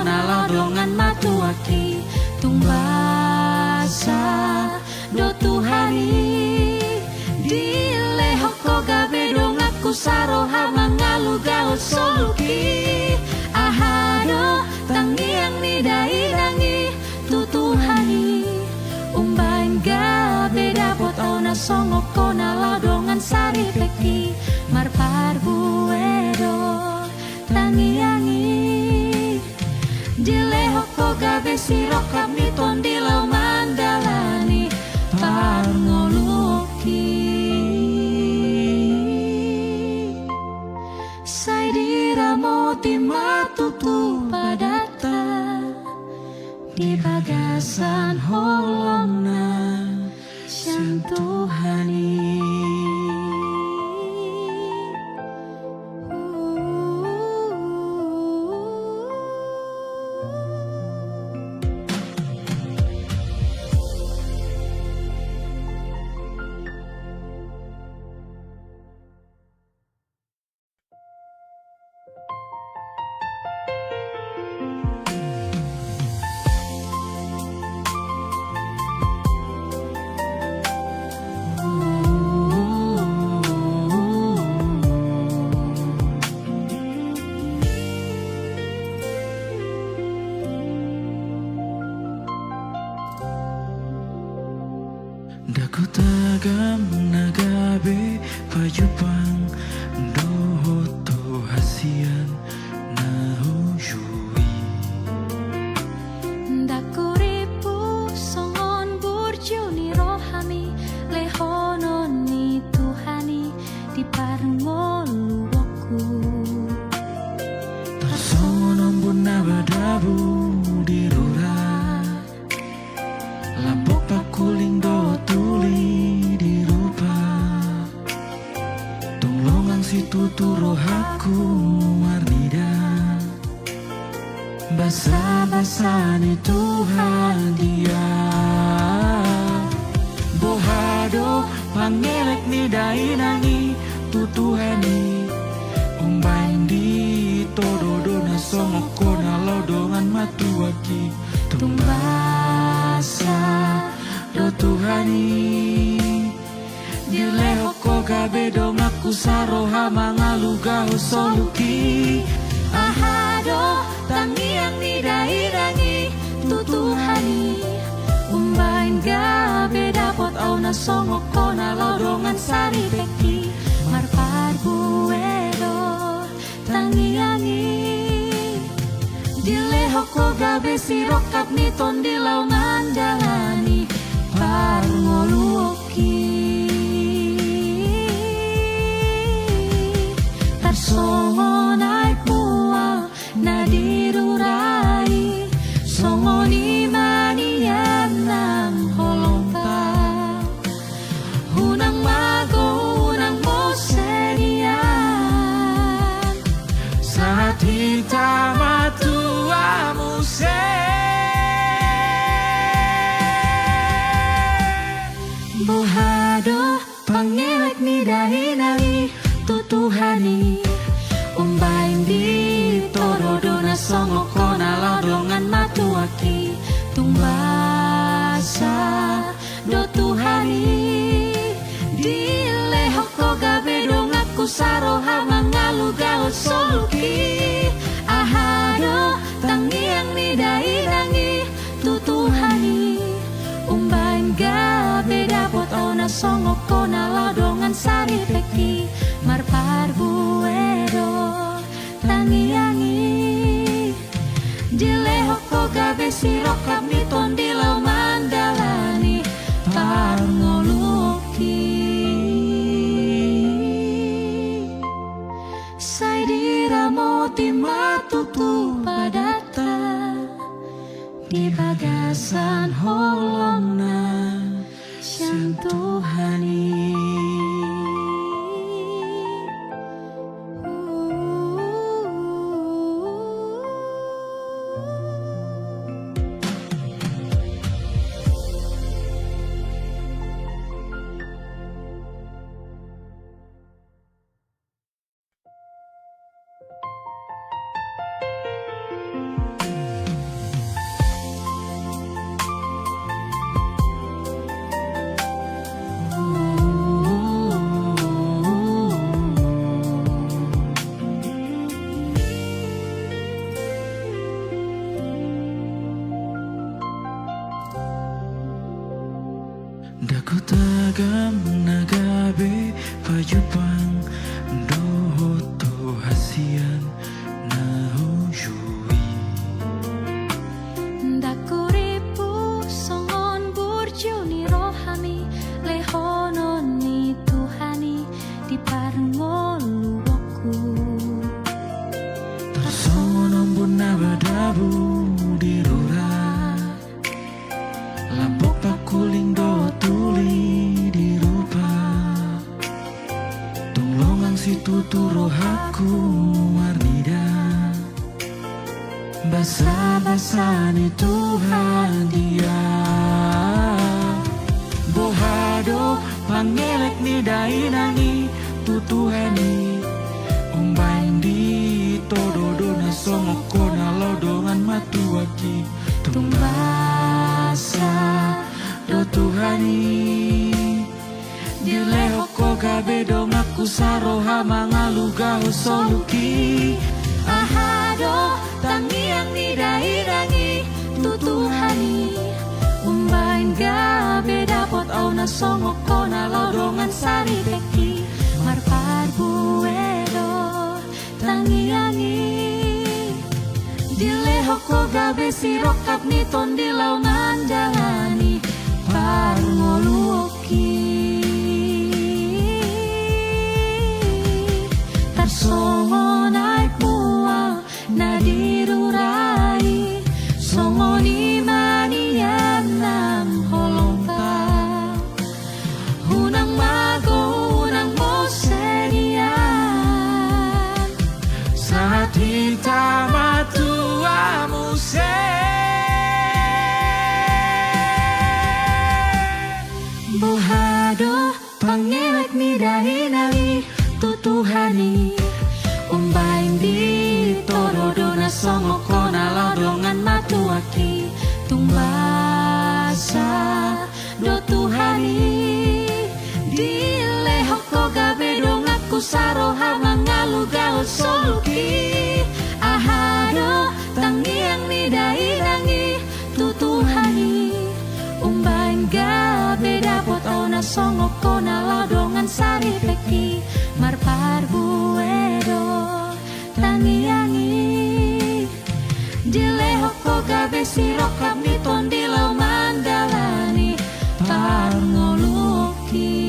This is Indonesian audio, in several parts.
kona laudongan matuaki tumbasa do Tuhani dile hoko gabe dong aku saroha mangalu gaul soluki ahado tangiang ni dairangi tu Tuhani umbain gabe dapot au na songok kona laudongan sari peki marpar buedo tangiangi dile hoko gabe sirok kami tondilo mandalani parngoluki sai diramoti matutu padata di bagasan holongna Sang Tuhani. Daku tagam nagabe payupang dohoto hasian nahujui Daku ripu songon burju ni rohami lehonon ni Tuhani di parngoluoku Tarsongon bun nabadabu di rura Lampok pakuling do tuli di rupa Tunglongang si tutu rohaku warnida Basa-basa ni Tuhan dia Bohado pangelek ni dainangi tu Tuhani Umbain di tododo na songok kona laudongan matuaki Tumbasa do Tuhani dile hoko gabe dong aku saroha mangaluga soluki ahado tangiang ni dairangi tu Tuhani umbain gabe dapot au na songok kona laudongan sari peki marpar buedo tangiangi dile hoko gabe sirokap ni tondilau mandalani parngoluoki tarsongonai pual nadirurai songoni manian nang holongta hunang mago hunang mosenian saat hitam matuamu Bohado pangelek ni dahinali tu Tuhani umbain di torodo na songok kona laudongan matuaki tumbasa do Tuhani dile hoko gabe dong aku saroha mangalu gaul soluki ahado tangiang ni dairangi tu Tuhani umbain gabe dapot au na songok kona laudongan sari peki marpar buedo tangiangi dile hoko gabe sirokap ni tondilau mandalani parngoluoki sai diramoti matutu padata di bagasan holongna Sang Tuhani. tagam nagabe pajupang dohoto hasian na hujui. Dakuripu songon burju ni rohami lehonon ni Tuhani di parngoluoku. Songonom buna badabu di rura lampok pakuling do tuli di rupa tunglongang situ rohaku warnida basa-basa ni Tuhan dia bohado pangelek ni dainangi tutuhani umbain di tododo na songoko na lodongan matuaki tumbasa do Tuhani dilehoko gabe dong aku saroha mangaluga soluki Ahado tangiang ni dairangi tutuhani umbain gabe dapot au na songoko na lodongan sari beki marpar buedo tangiangi dilehoko gabe sirokap ni tondilau ngandalani parngoluoki tarsongo naik mual nadirurai songo ni manian nang holongta hunang mago hunang mosenian saat kita matuamu bohado pangelek ni dahinali tutuhani umbain di torodo na songoko na lodongan matuaki tumbasa do Tuhani dilehoko gabe dong aku saroha mangaluga soluki ahado tangiang ni dairangi tutuhani umbain gabe dapot ona songoko na lodongan sari peki marpar buedo tangiangi dilehoko gabe sirokap ni tondilau mandalani parngoluoki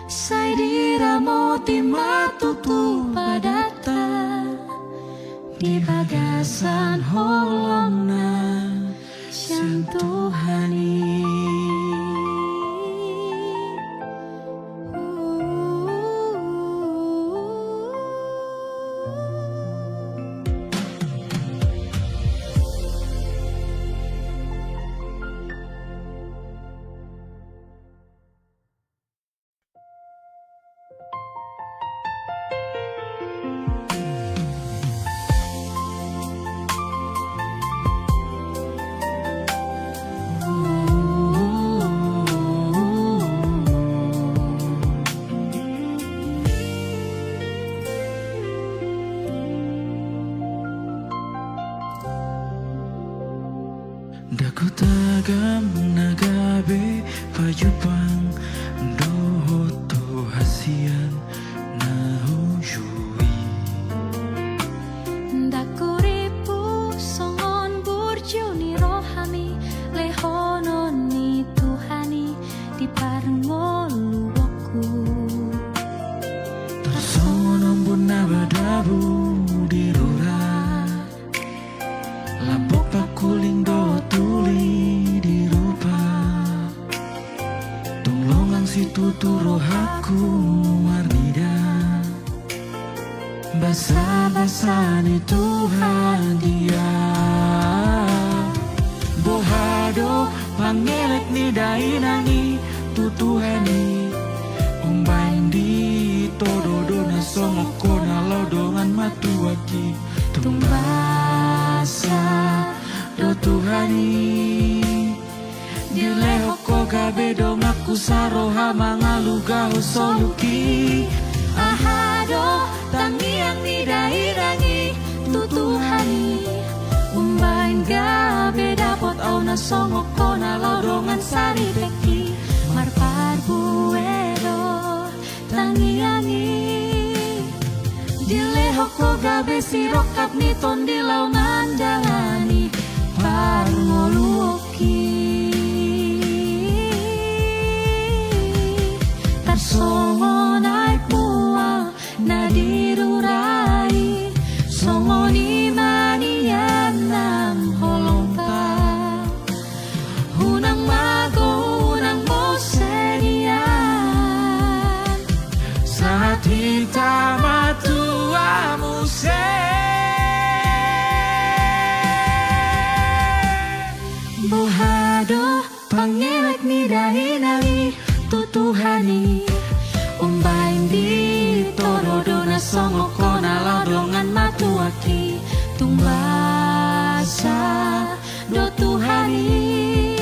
sai diramoti matutu padata di bagasan holongna Sang Tuhani. Daku tagam nagabe pajupang dohoto hasian na hujui. Dakuripu songon burju ni rohami lehonon ni Tuhani di parngoluoku. Songonom buna badabu di rura lampok pakuling do tuli di rupa tunglongang situ rohaku warnida basa-basa ni Tuhan dia bohado pangelek ni dainangi tutuhani umbain di tododo na songoko na lodongan matuaki tumbasa do Tuhani dilehoko gabe dong aku saroha mangaluga soluki Ahado tangiang ni dairangi tutuhani umbain gabe dapot au na songoko na nalodongan sari peki marpar buedo tangiangi dilehoko gabe sirokap niton dilau mandalani parngoluoki tarsongo naik mual nadirurai songo ni manian nam holongta hunang mago hunang mosenian saat hitam tua bohado pangelek ni dahinali tutuhani umbain di torodona songo kona laudongan matuaki tumbasa do tuhani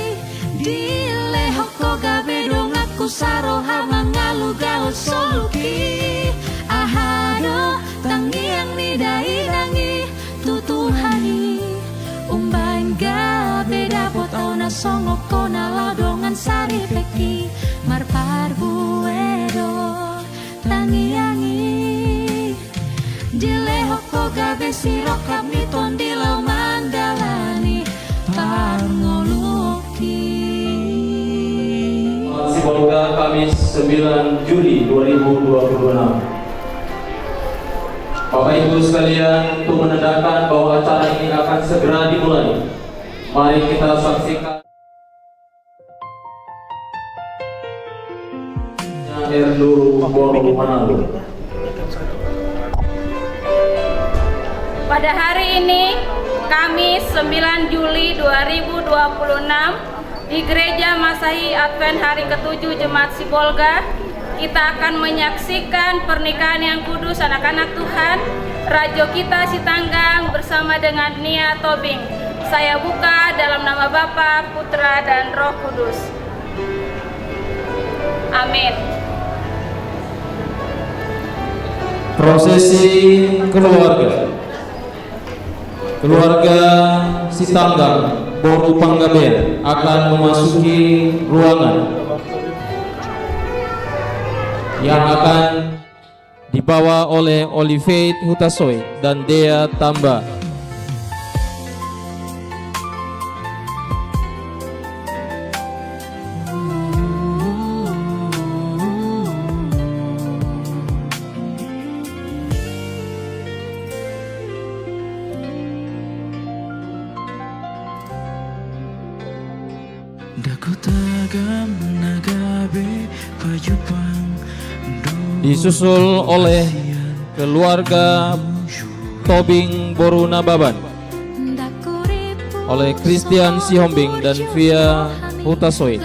di lehoko gabe dongaku saroha mangalu gaul soluki ahado tangiang ni dahinangi tutuhani umbain gabe dapot ona songo kona laudongan sari peki marpar buedo tangiangi dilehoko gabe sirokap niton dilau mandalani parngoluoki. Sibolga Kamis 9 Juli 2026. Bapak Ibu sekalian, untuk menandakan bahwa acara ini akan segera dimulai, mari kita saksikan Erdu Boro Manado. Pada hari ini, Kamis 9 Juli 2026, di Gereja Masahi Advent Hari ke-7 Jemaat Sibolga, kita akan menyaksikan pernikahan yang kudus anak-anak Tuhan, Rajo kita Sitanggang bersama dengan Nia Tobing. Saya buka dalam nama Bapa, Putra, dan Roh Kudus. Amin. Prosesi keluarga. Keluarga Sitanggang Boru Panggabean akan memasuki ruangan yang akan dibawa oleh Olive Hutasoy dan Dea Tamba. Disusul oleh keluarga Tobing Boru Nababan oleh Christian Sihombing dan Via Hutasoy.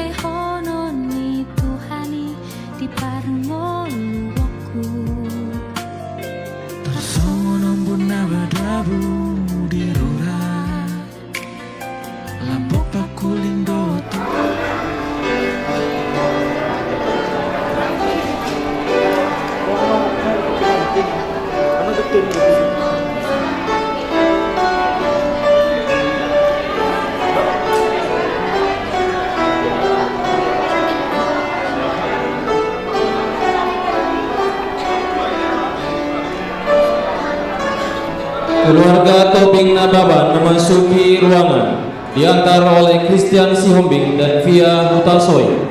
Keluarga Tobing Nababan memasuki ruangan diantar oleh Christian Sihombing dan Via Hutasoy.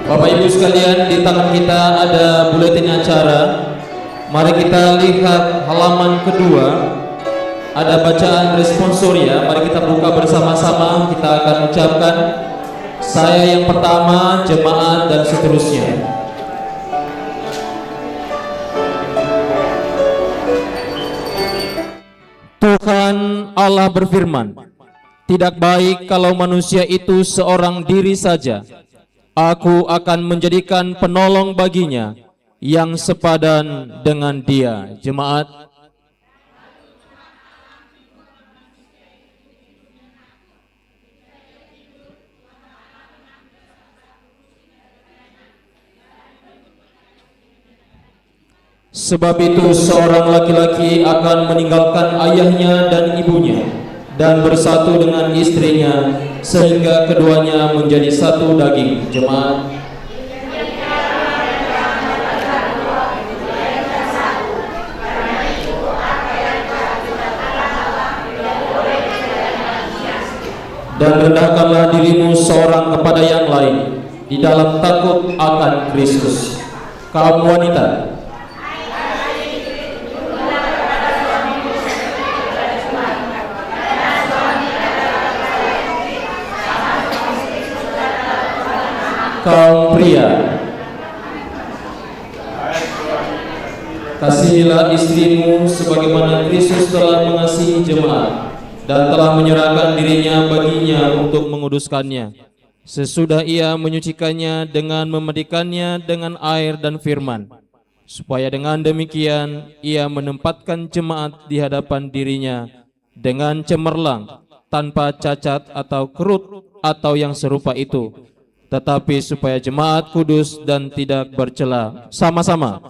Bapak Ibu sekalian, di tangan kita ada buletin acara. Mari kita lihat halaman kedua. Ada bacaan responsoria, mari kita buka bersama-sama. Kita akan ucapkan saya yang pertama, jemaat, dan seterusnya. Tuhan Allah berfirman, tidak baik kalau manusia itu seorang diri saja. Aku akan menjadikan penolong baginya yang sepadan dengan dia. Jemaat, sebab itu seorang laki-laki akan meninggalkan ayahnya dan ibunya dan bersatu dengan istrinya sehingga keduanya menjadi satu daging. Jemaat, dan rendahkanlah dirimu seorang kepada yang lain di dalam takut akan Kristus. Kaum wanita, kaum pria, kasihilah istrimu sebagaimana Kristus telah mengasihi jemaat dan telah menyerahkan dirinya baginya untuk menguduskannya, sesudah ia menyucikannya dengan memandikannya dengan air dan firman, supaya dengan demikian ia menempatkan jemaat di hadapan dirinya dengan cemerlang, tanpa cacat atau kerut atau yang serupa itu, tetapi supaya jemaat kudus dan tidak bercela. Sama-sama.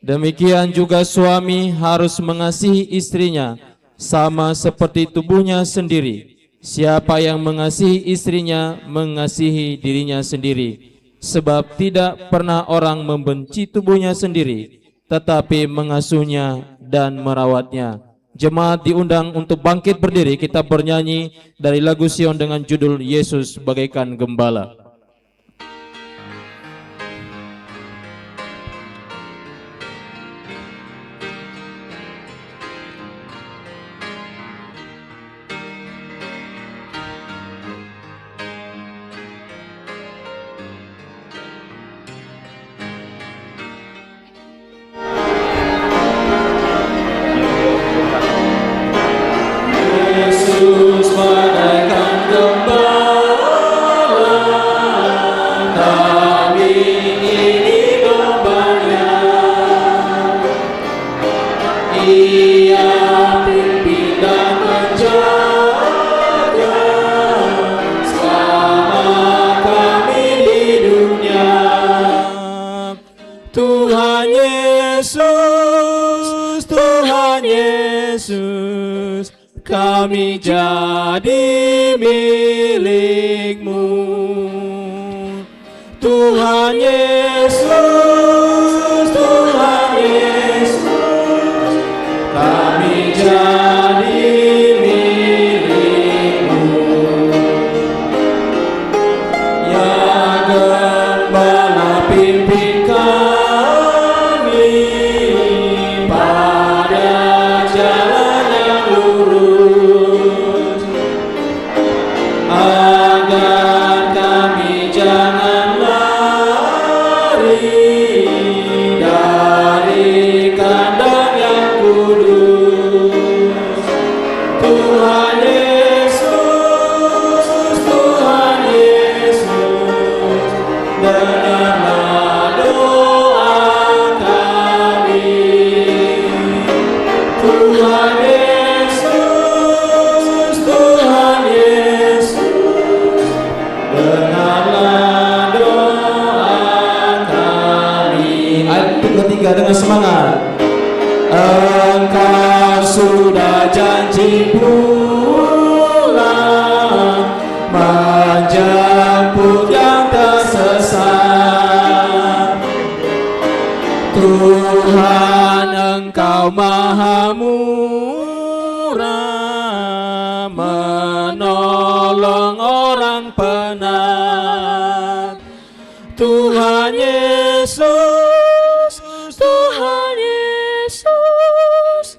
Demikian juga suami harus mengasihi istrinya sama seperti tubuhnya sendiri. Siapa yang mengasihi istrinya mengasihi dirinya sendiri, sebab tidak pernah orang membenci tubuhnya sendiri, tetapi mengasuhnya dan merawatnya. Jemaat diundang untuk bangkit berdiri. Kita bernyanyi dari lagu Sion dengan judul Yesus Bagaikan Gembala. Yesus bagaikan gembala, kami ini dombanya. Ia pimpin dan menjaga selama kami di dunia. Tuhan Yesus, Tuhan Yesus, kami jadi milik-Mu. Tuhan Yesus, Tuhan Yesus, kami jadi milik-Mu. Ya Gembala, pimpin kami pada jalan yang lurus, agar kami jangan lari dari kandang yang kudus. Tuhan Yesus, Tuhan Yesus, dengarlah doa kami. Tuhan Yesus, Tuhan Yesus, dengarlah doa kami. Ayat ketiga dengan semangat. Engkau sudah janji pulang menjemput yang tersesat. Tuhan, Engkau Maha Murah, menolong orang penat. Tuhan Yesus, Tuhan Yesus,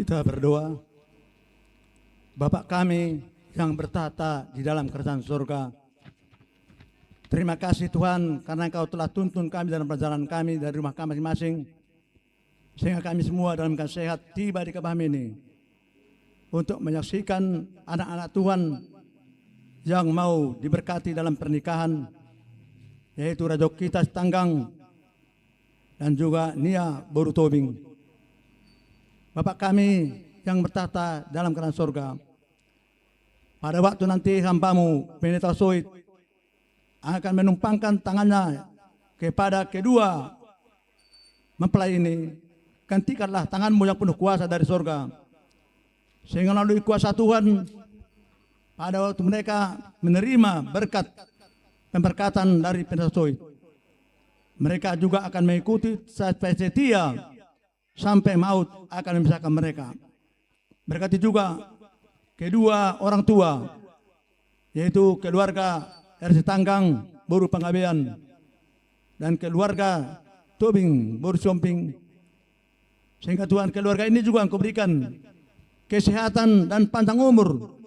Kita berdoa. Bapa kami yang bertahta di dalam kerajaan surga, terima kasih Tuhan karena Engkau telah tuntun kami dalam perjalanan kami dari rumah kami masing-masing, sehingga kami semua dalam keadaan sehat tiba di Kebaham ini untuk menyaksikan anak-anak Tuhan yang mau diberkati dalam pernikahan, yaitu Rajo kita Tanggang dan juga Nia Boru Tobing. Bapak kami yang bertahta dalam kerajaan surga, pada waktu nanti hamba-Mu Pendeta Soit akan menumpangkan tangannya kepada kedua mempelai ini, gantikanlah tangan-Mu yang penuh kuasa dari surga, sehingga melalui kuasa Tuhan pada waktu mereka menerima berkat pemberkatan dari Pendeta Soit, mereka juga akan mengikuti sampai setia sampai maut akan memisahkan mereka. Berkati juga kedua orang tua, yaitu keluarga RC Tanggang Boru Panggabean dan keluarga Tobing Boru Somping, sehingga Tuhan keluarga ini juga Engkau berikan kesehatan dan panjang umur,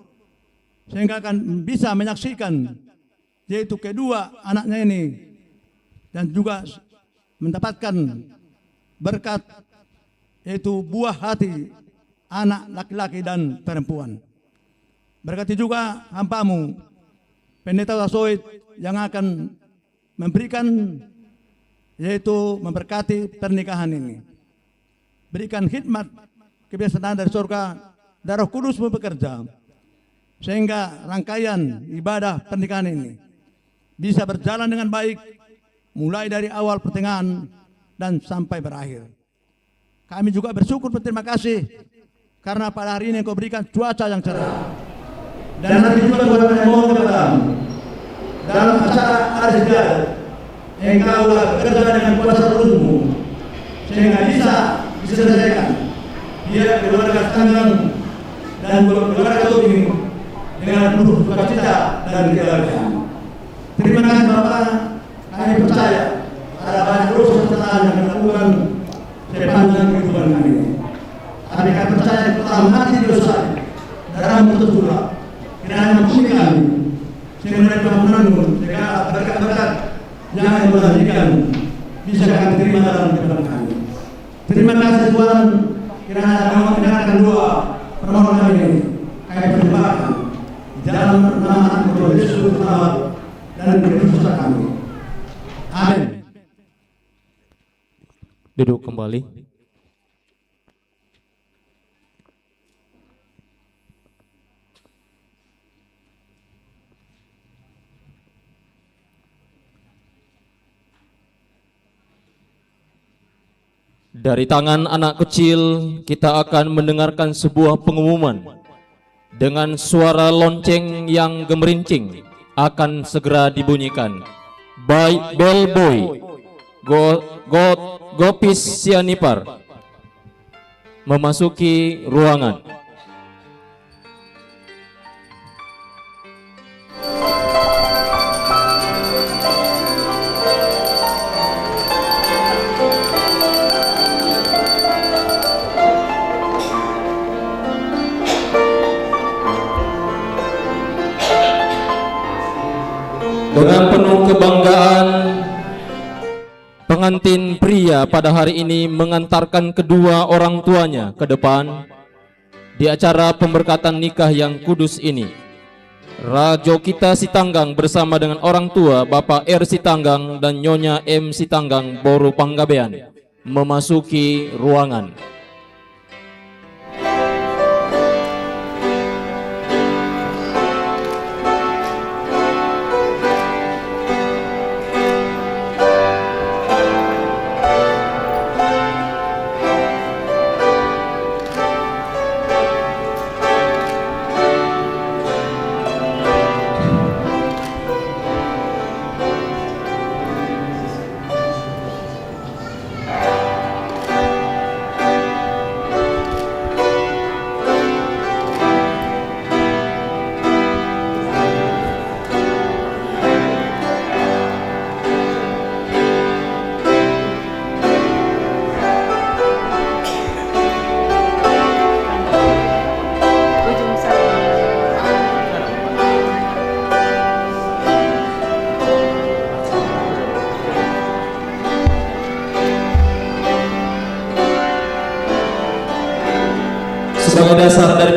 sehingga akan bisa menyaksikan yaitu kedua anaknya ini dan juga mendapatkan berkat yaitu buah hati anak laki-laki dan perempuan. Berkati juga hamba-Mu Pendeta Soit yang akan memberikan yaitu memberkati pernikahan ini. Berikan khidmat kebiasaan dari surga, Darah Kudus bekerja, sehingga rangkaian ibadah pernikahan ini bisa berjalan dengan baik, mulai dari awal, pertengahan, dan sampai berakhir. Kami juga bersyukur berterima kasih karena pada hari ini Engkau berikan cuaca yang cerah. Dan nanti juga Tuhan memohon kepada-Mu dalam acara Arsidat, Engkau bekerja dengan kuasa Roh-Mu sehingga bisa diselesaikan. Dia keluarga Tanggang dan keluarga Tobing dengan penuh sukacita dan kebahagiaan. Terima kasih Bapak, kami percaya ada banyak dosa kesalahan yang dilakukan sepanjang kehidupan kami ini. Tapi kami percaya telah mati dosa darah-Mu tercurah, kiranya mengampuni kami, sehingga mereka menanggung segala berkat-berkat yang Engkau berikan bisa kami terima dalam kehidupan kami. Terima kasih Tuhan, kiranya Engkau mendengarkan doa permohonan kami ini. Kami persembahkan di dalam nama Tuhan Yesus Kristus dan Kristus kami. Amin. Duduk kembali. Dari tangan anak kecil kita akan mendengarkan sebuah pengumuman dengan suara lonceng yang gemerincing akan segera dibunyikan. Bell Boy Gopis Sianipar memasuki ruangan. Dengan penuh kebanggaan, pengantin pria pada hari ini mengantarkan kedua orang tuanya ke depan di acara pemberkatan nikah yang kudus ini. Rajo kita Sitanggang bersama dengan orang tua Bapak R. Sitanggang dan Nyonya M. Sitanggang Boru Panggabean memasuki ruangan.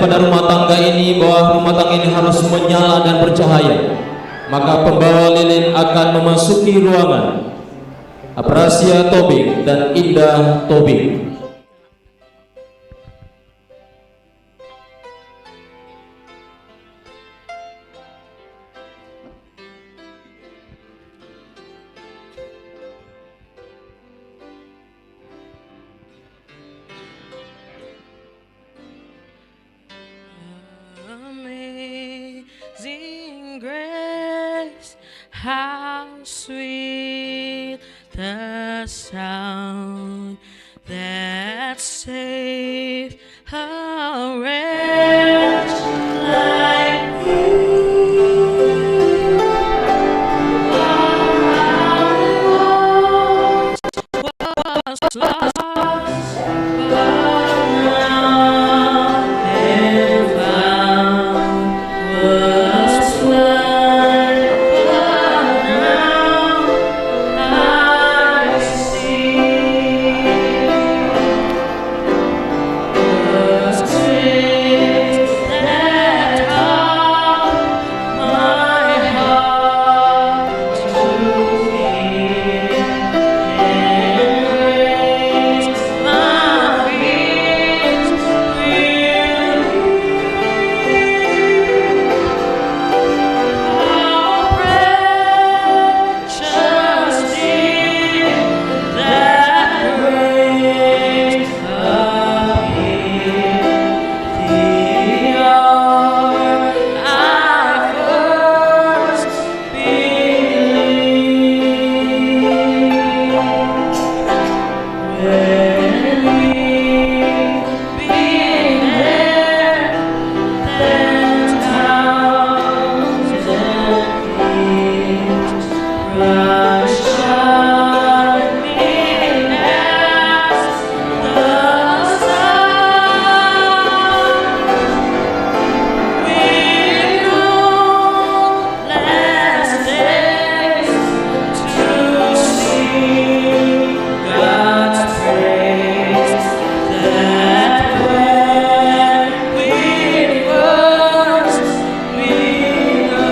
daripada rumah tangga ini bahwa rumah tangga ini harus menyala dan bercahaya, maka pembawa lilin akan memasuki ruangan. Aprasia Tobing dan Indah Tobing. Amazing grace, how sweet the sound that saved a wretch like me. I was lost, but now am found. Was blind, but now I see. Was grace that taught my heart to fear, and grace my fears relieved. How precious did that grace appear the hour I first believed. When weeping there, then thousands tears rushed shining as the sun. We know last days to see God's praise, that when we first begun.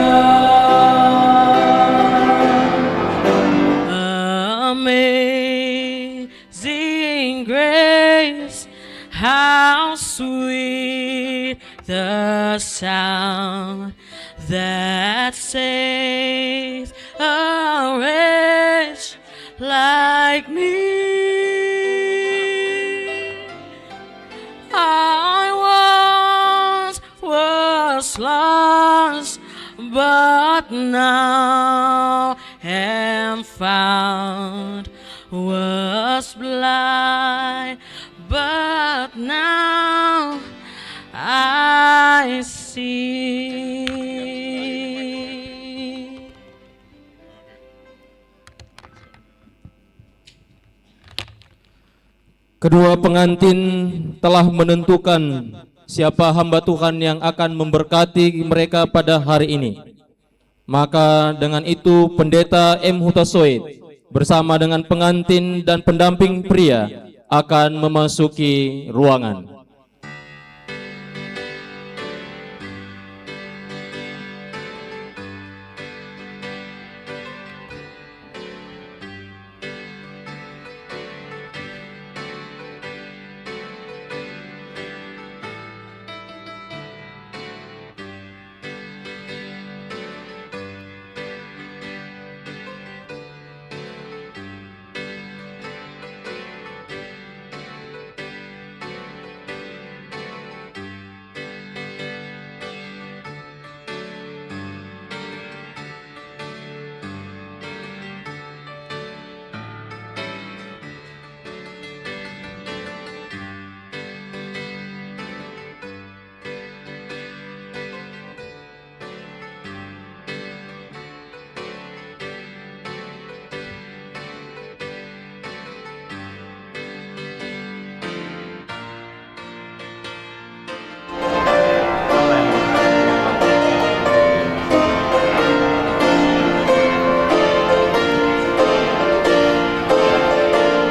Amazing grace, how sweet the sound that saves a wretch like me. I once was lost, but now am found. Was blind, but now I see. Kedua pengantin telah menentukan siapa hamba Tuhan yang akan memberkati mereka pada hari ini. Maka dengan itu Pendeta M. Hutasoid bersama dengan pengantin dan pendamping pria akan memasuki ruangan.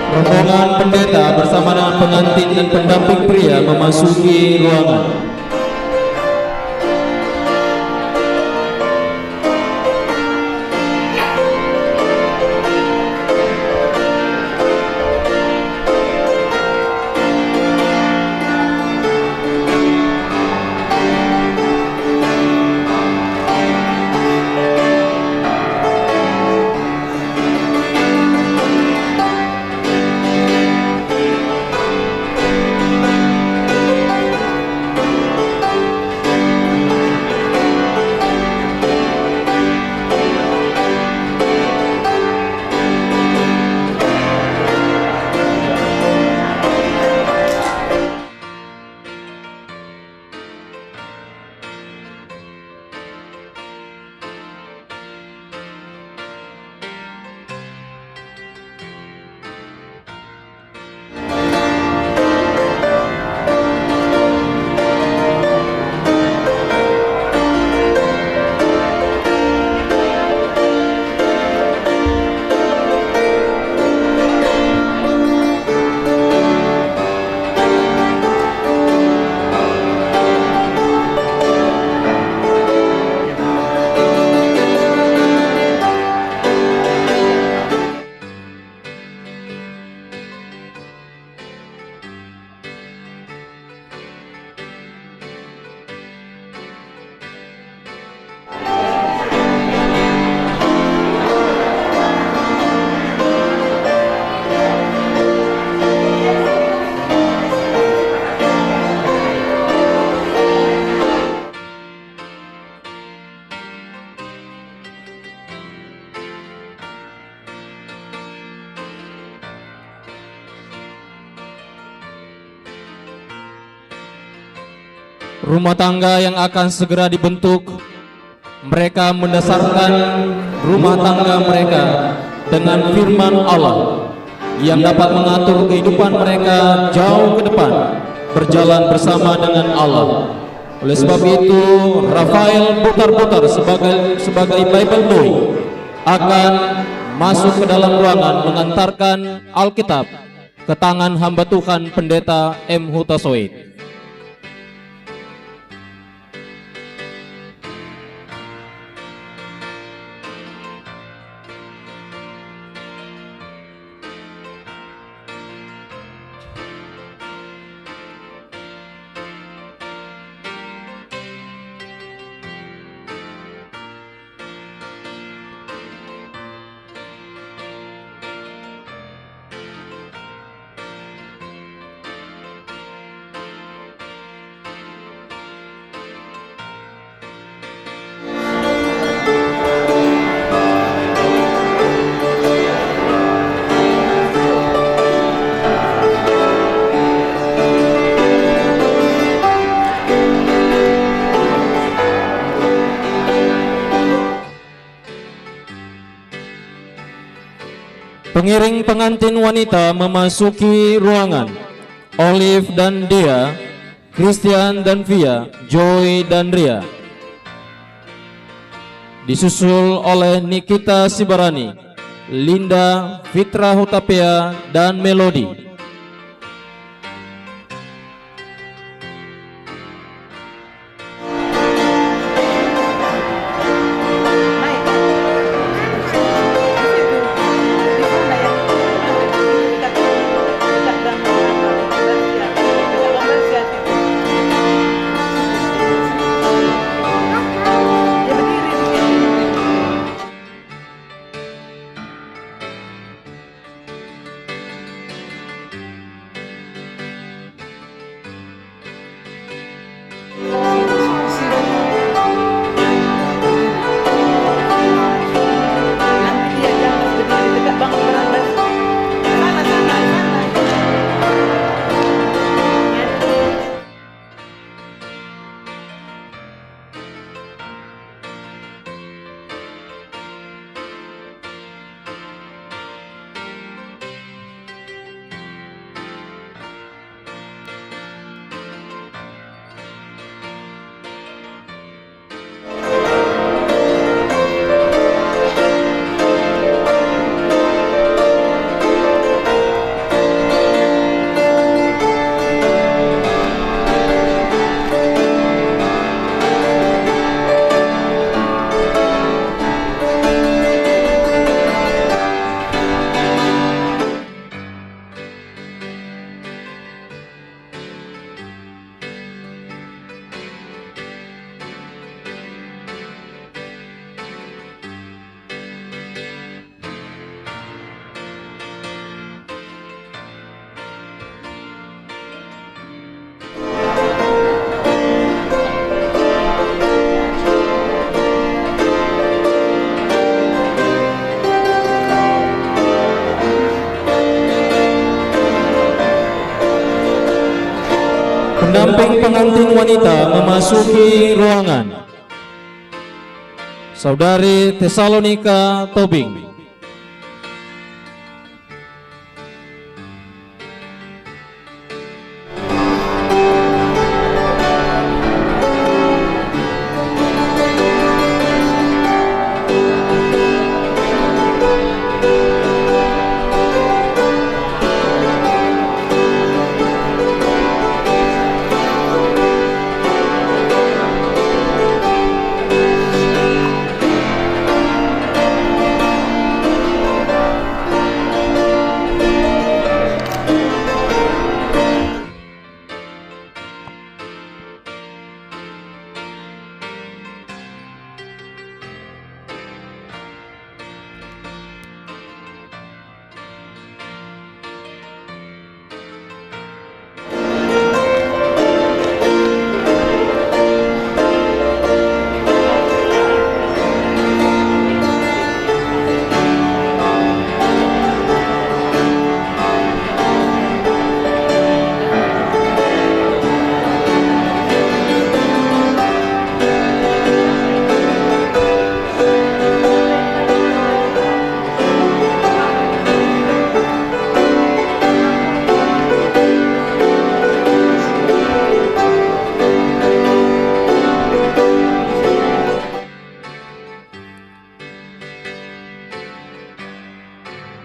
Rombongan pendeta bersama dengan pengantin dan pendamping pria memasuki ruangan. rumah tangga yang akan segera dibentuk. Mereka mendasarkan rumah tangga mereka dengan firman Allah yang dapat mengatur kehidupan mereka jauh ke depan, berjalan bersama dengan Allah. Oleh sebab itu, Rafael putar-putar sebagai Bible Boy akan masuk ke dalam ruangan mengantarkan Alkitab ke tangan hamba Tuhan Pendeta M. Hutasoid. Pengiring pengantin wanita memasuki ruangan. Olive dan Dea, Christian dan Via, Joy dan Ria. Disusul oleh Nikita Sibarani, Linda, Fitra Hutapea, dan Melody. Pendamping pengantin wanita memasuki ruangan. Saudari Tesalonika Tobing.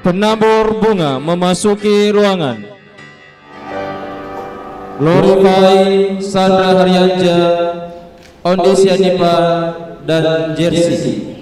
penabur bunga memasuki ruangan. Glorify, Sandra Haryanja, Ondesia Nipa, dan Jersey.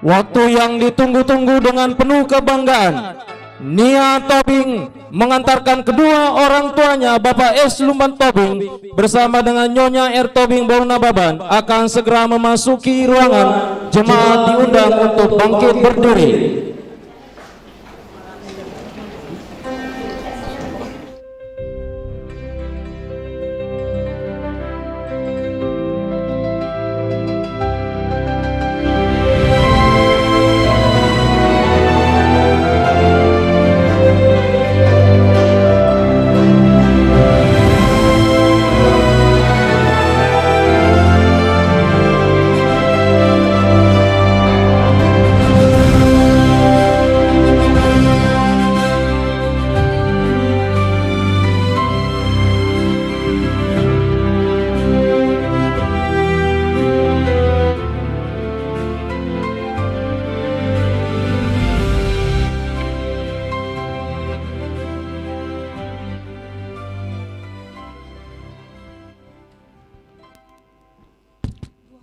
Waktu yang ditunggu-tunggu dengan penuh kebanggaan, Nia Tobing mengantarkan kedua orang tuanya Bapak S. Lumban Tobing bersama dengan Nyonya R. Tobing Baunababan akan segera memasuki ruangan. Jemaat diundang untuk bangkit berdiri.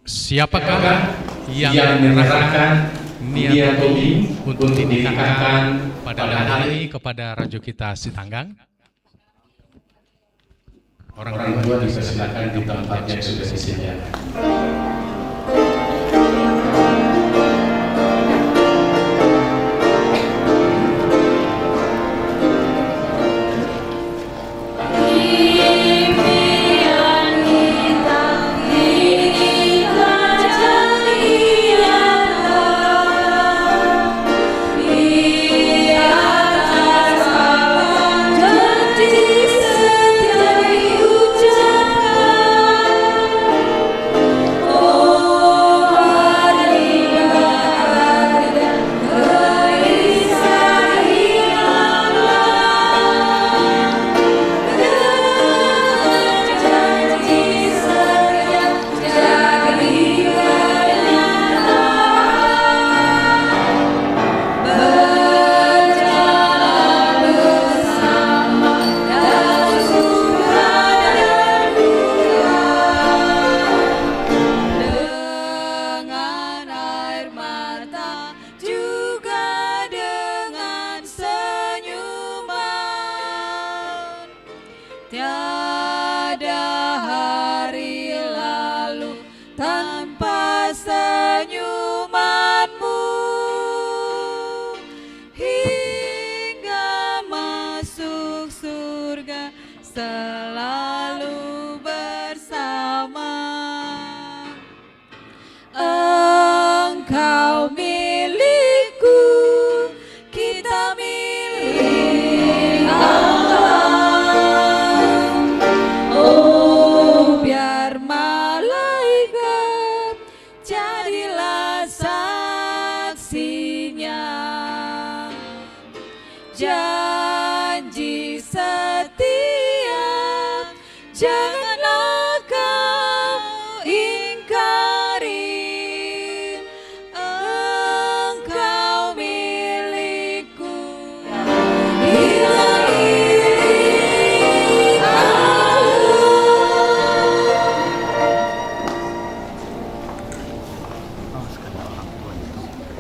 Siapakah yang menyerahkan Nia Tobing untuk dinikahkan pada hari ini kepada Rajo kita Sitanggang? Orang tua dipersilakan di tempat yang sudah disediakan.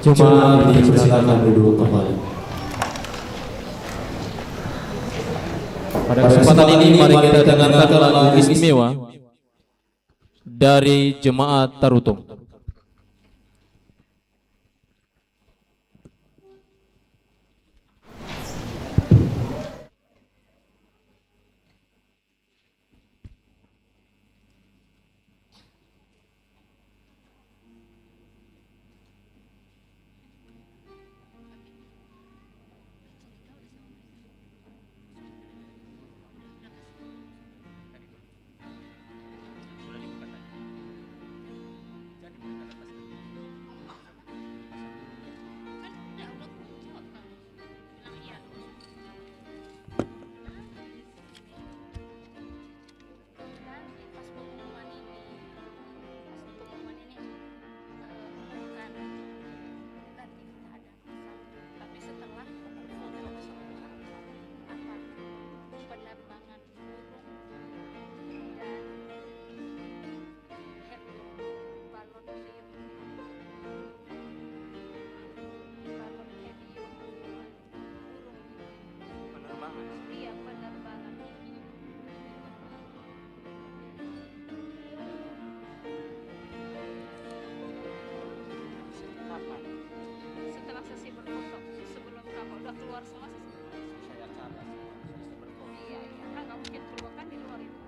Jemaat dipersilakan duduk kembali. Pada kesempatan ini mari kita dengarkan lagu istimewa dari Jemaat Tarutung. Setelah sesi berfoto, sebelum kamu udah keluar semua sesi. Iya, iya, kan nggak mungkin keluar kan di luar itu.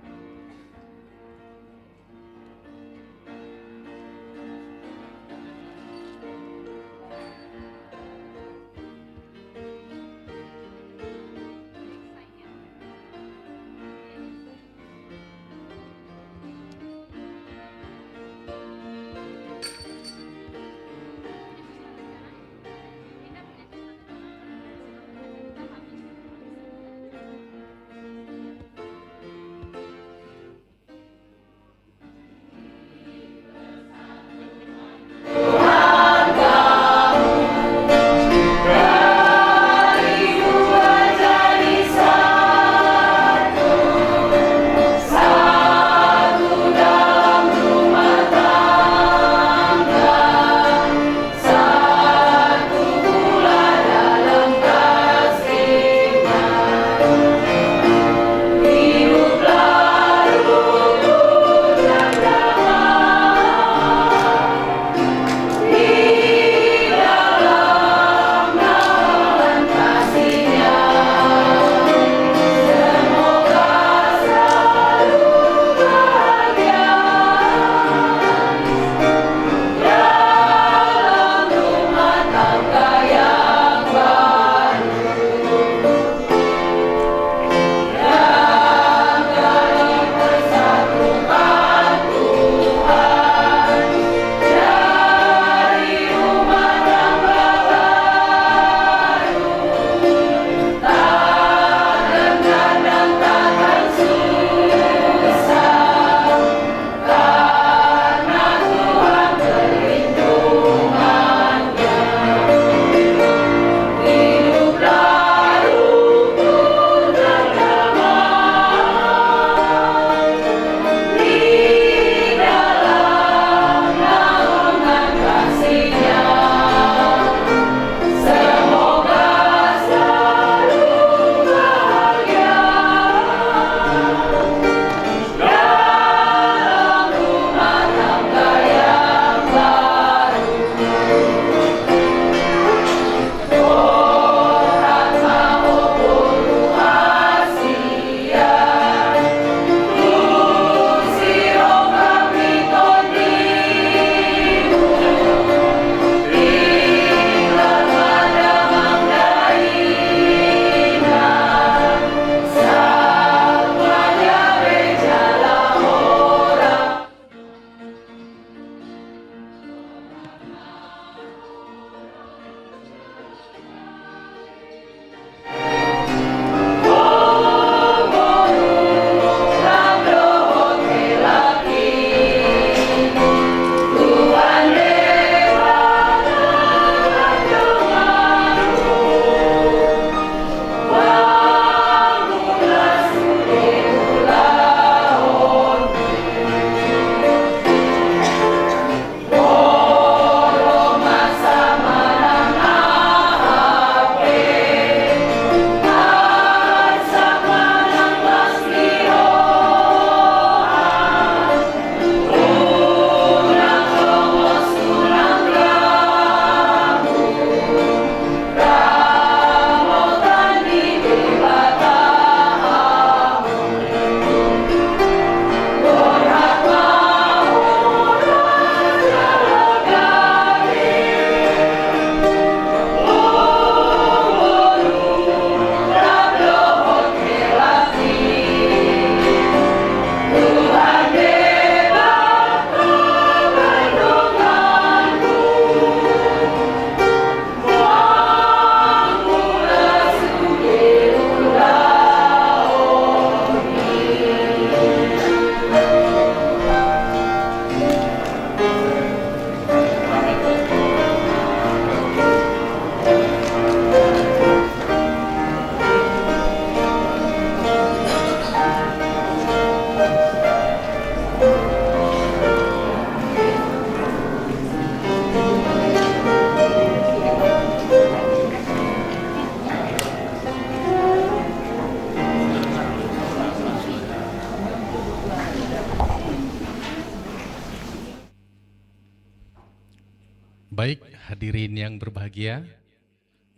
hadirin yang berbahagia,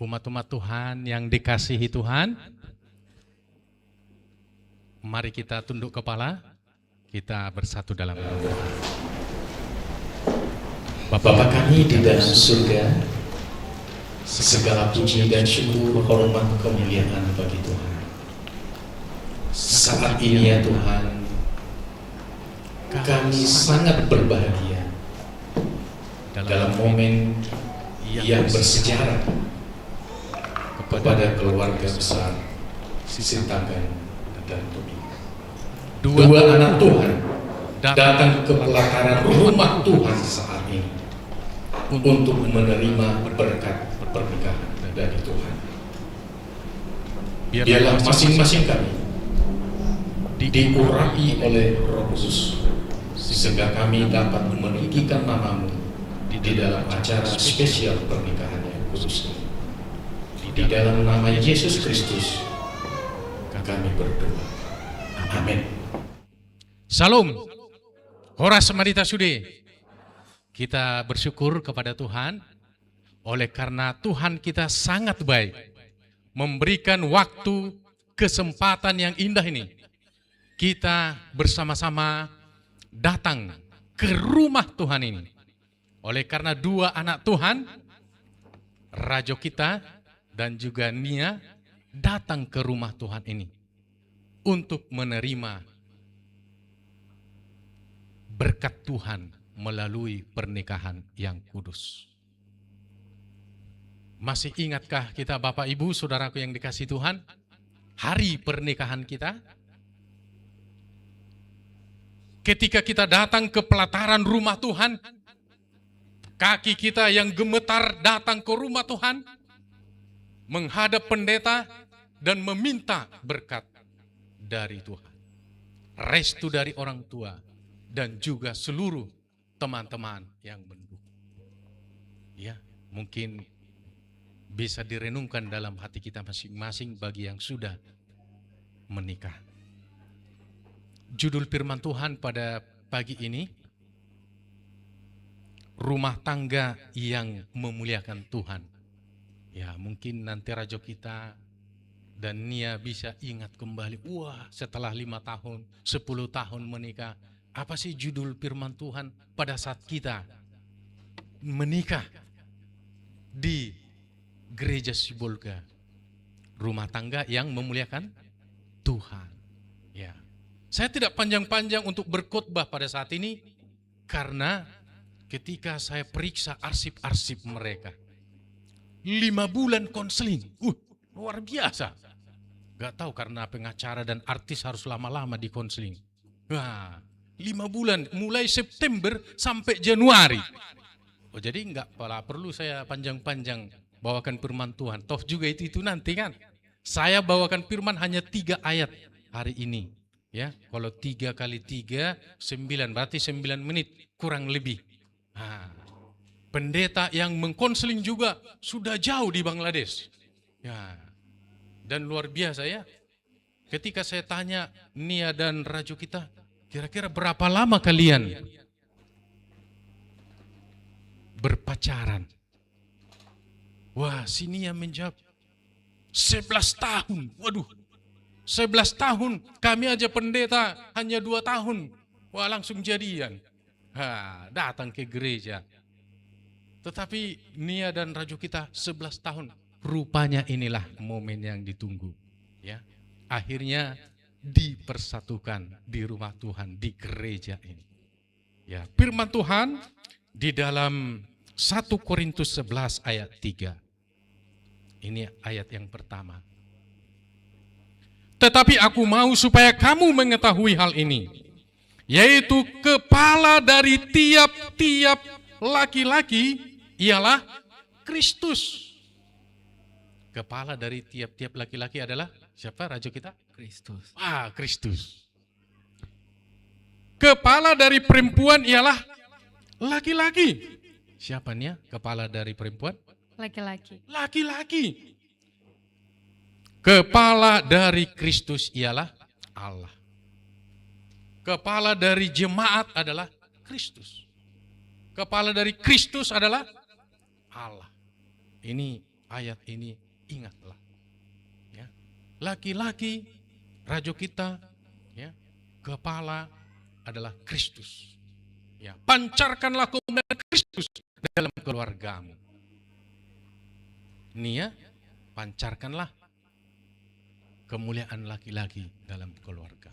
umat-umat Tuhan yang dikasihi Tuhan, mari kita tunduk kepala, kita bersatu dalam doa. Bapa kami di dalam surga, segala puji dan syukur, hormat, kemuliaan bagi Tuhan. Saat ini ya Tuhan, kami sangat berbahagia dalam momen yang bersejarah kepada keluarga besar Sitakan dan Tobi. Dua anak Tuhan datang ke pelataran rumah Tuhan saat ini untuk menerima berkat pernikahan dari Tuhan. Biarlah masing-masing kami diurapi oleh Roh Kudus, sehingga kami dapat meninggikan namamu di dalam acara spesial pernikahan yang khusus ini. Di dalam nama Yesus Kristus kami berdoa. Amin. Salam. Horas Marita Sude. Kita bersyukur kepada Tuhan oleh karena Tuhan kita sangat baik memberikan waktu kesempatan yang indah ini. Kita bersama-sama datang ke rumah Tuhan ini. Oleh karena dua anak Tuhan, Rajo kita dan juga Nia datang ke rumah Tuhan ini untuk menerima berkat Tuhan melalui pernikahan yang kudus. Masih ingatkah kita Bapak Ibu, Saudaraku yang dikasihi Tuhan, hari pernikahan kita? Ketika kita datang ke pelataran rumah Tuhan, kaki kita yang gemetar datang ke rumah Tuhan, menghadap pendeta dan meminta berkat dari Tuhan. Restu dari orang tua dan juga seluruh teman-teman yang mendukung. Ya, mungkin bisa direnungkan dalam hati kita masing-masing bagi yang sudah menikah. Judul firman Tuhan pada pagi ini, rumah tangga yang memuliakan Tuhan. Ya, mungkin nanti Rajo kita dan Nia bisa ingat kembali, wah setelah 5 tahun, 10 tahun menikah, apa sih judul firman Tuhan pada saat kita menikah di Gereja Sibolga, rumah tangga yang memuliakan Tuhan. Ya. Saya tidak panjang-panjang untuk berkhotbah pada saat ini, karena ketika saya periksa arsip-arsip mereka, 5 bulan konseling, luar biasa. Gak tahu karena pengacara dan artis harus lama-lama di konseling. Wah, 5 bulan, mulai September sampai Januari. Oh, jadi enggak perlu saya panjang-panjang bawakan firman Tuhan. Toh juga itu nanti kan. Saya bawakan firman hanya 3 ayat hari ini. Ya, kalau 3 kali 3, 9, berarti 9 menit kurang lebih. Nah, pendeta yang mengkonseling juga sudah jauh di Bangladesh. Ya, dan luar biasa ya. Ketika saya tanya Nia dan Rajo kita, kira-kira berapa lama kalian berpacaran? Wah, si Nia menjawab 11 tahun. Waduh, 11 tahun. Kami aja pendeta hanya 2 tahun. Wah, langsung jadian. Datang ke gereja. Tetapi Nia dan Rajo kita 11 tahun. Rupanya inilah momen yang ditunggu. Ya, akhirnya dipersatukan di rumah Tuhan, di gereja ini. Ya, firman Tuhan di dalam 1 Korintus 11 ayat 3. Ini ayat yang pertama. Tetapi aku mau supaya kamu mengetahui hal ini, yaitu kepala dari tiap-tiap laki-laki ialah Kristus. Kepala dari tiap-tiap laki-laki adalah siapa, Rajo kita? Kristus. Kristus. Kepala dari perempuan ialah laki-laki. Siapa nih kepala dari perempuan? Laki-laki. Laki-laki. Kepala dari Kristus ialah Allah. Kepala dari jemaat adalah Kristus. Kepala dari Kristus adalah Allah. Ini ayat ini ingatlah. Ya. Laki-laki raja kita, ya, kepala adalah Kristus. Ya, pancarkanlah kemuliaan Kristus dalam keluargamu. Nia, pancarkanlah kemuliaan laki-laki dalam keluarga.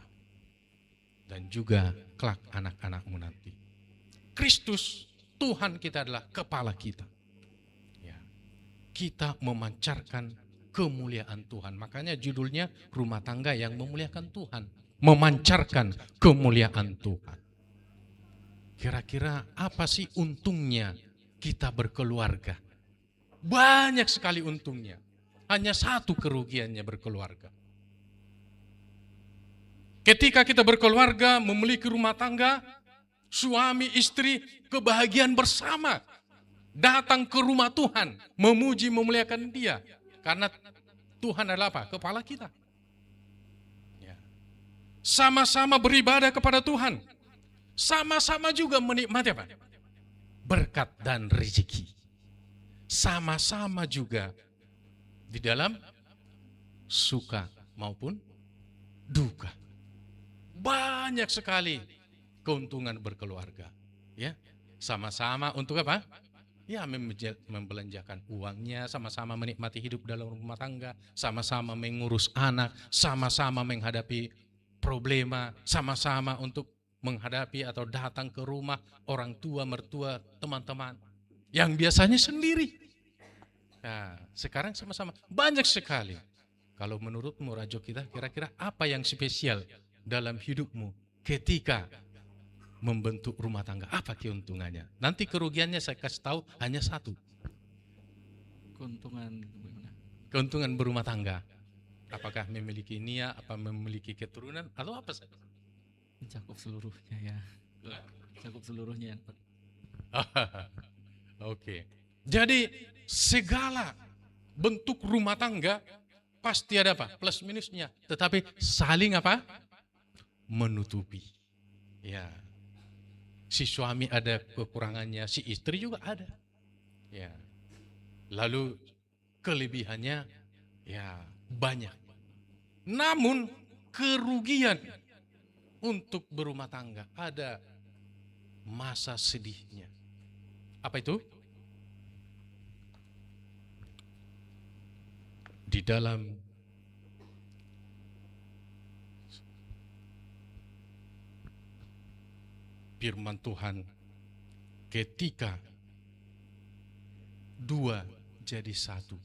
Dan juga kelak anak-anakmu nanti. Kristus, Tuhan kita adalah kepala kita. Ya. Kita memancarkan kemuliaan Tuhan. Makanya judulnya rumah tangga yang memuliakan Tuhan. Memancarkan kemuliaan Tuhan. Kira-kira apa sih untungnya kita berkeluarga? Banyak sekali untungnya. Hanya satu kerugiannya berkeluarga. Ketika kita berkeluarga, memiliki rumah tangga, suami istri kebahagiaan bersama. Datang ke rumah Tuhan, memuji memuliakan Dia. Karena Tuhan adalah apa? Kepala kita. Ya. Sama-sama beribadah kepada Tuhan. Sama-sama juga menikmati apa? Berkat dan rezeki. Sama-sama juga di dalam suka maupun duka. Banyak sekali keuntungan berkeluarga. Ya, sama-sama untuk apa? Ya, membelanjakan uangnya, sama-sama menikmati hidup dalam rumah tangga, sama-sama mengurus anak, sama-sama menghadapi problema, sama-sama untuk menghadapi atau datang ke rumah orang tua, mertua, teman-teman yang biasanya sendiri. Nah, sekarang sama-sama banyak sekali. Kalau menurutmu Rajo kita, kira-kira apa yang spesial dalam hidupmu ketika membentuk rumah tangga? Apa keuntungannya? Nanti kerugiannya saya kasih tahu hanya satu. Keuntungan berumah tangga. Apakah memiliki nia, apa memiliki keturunan, atau apa saja? Mencakup seluruhnya ya. Mencakup seluruhnya. Oke. Jadi segala bentuk rumah tangga pasti ada apa? Plus minusnya. Tetapi saling apa? Menutupi. Ya. Si suami ada kekurangannya, si istri juga ada. Ya. Lalu kelebihannya ya banyak. Namun kerugian untuk berumah tangga ada masa sedihnya. Apa itu? Di dalam firman Tuhan, ketika dua jadi satu,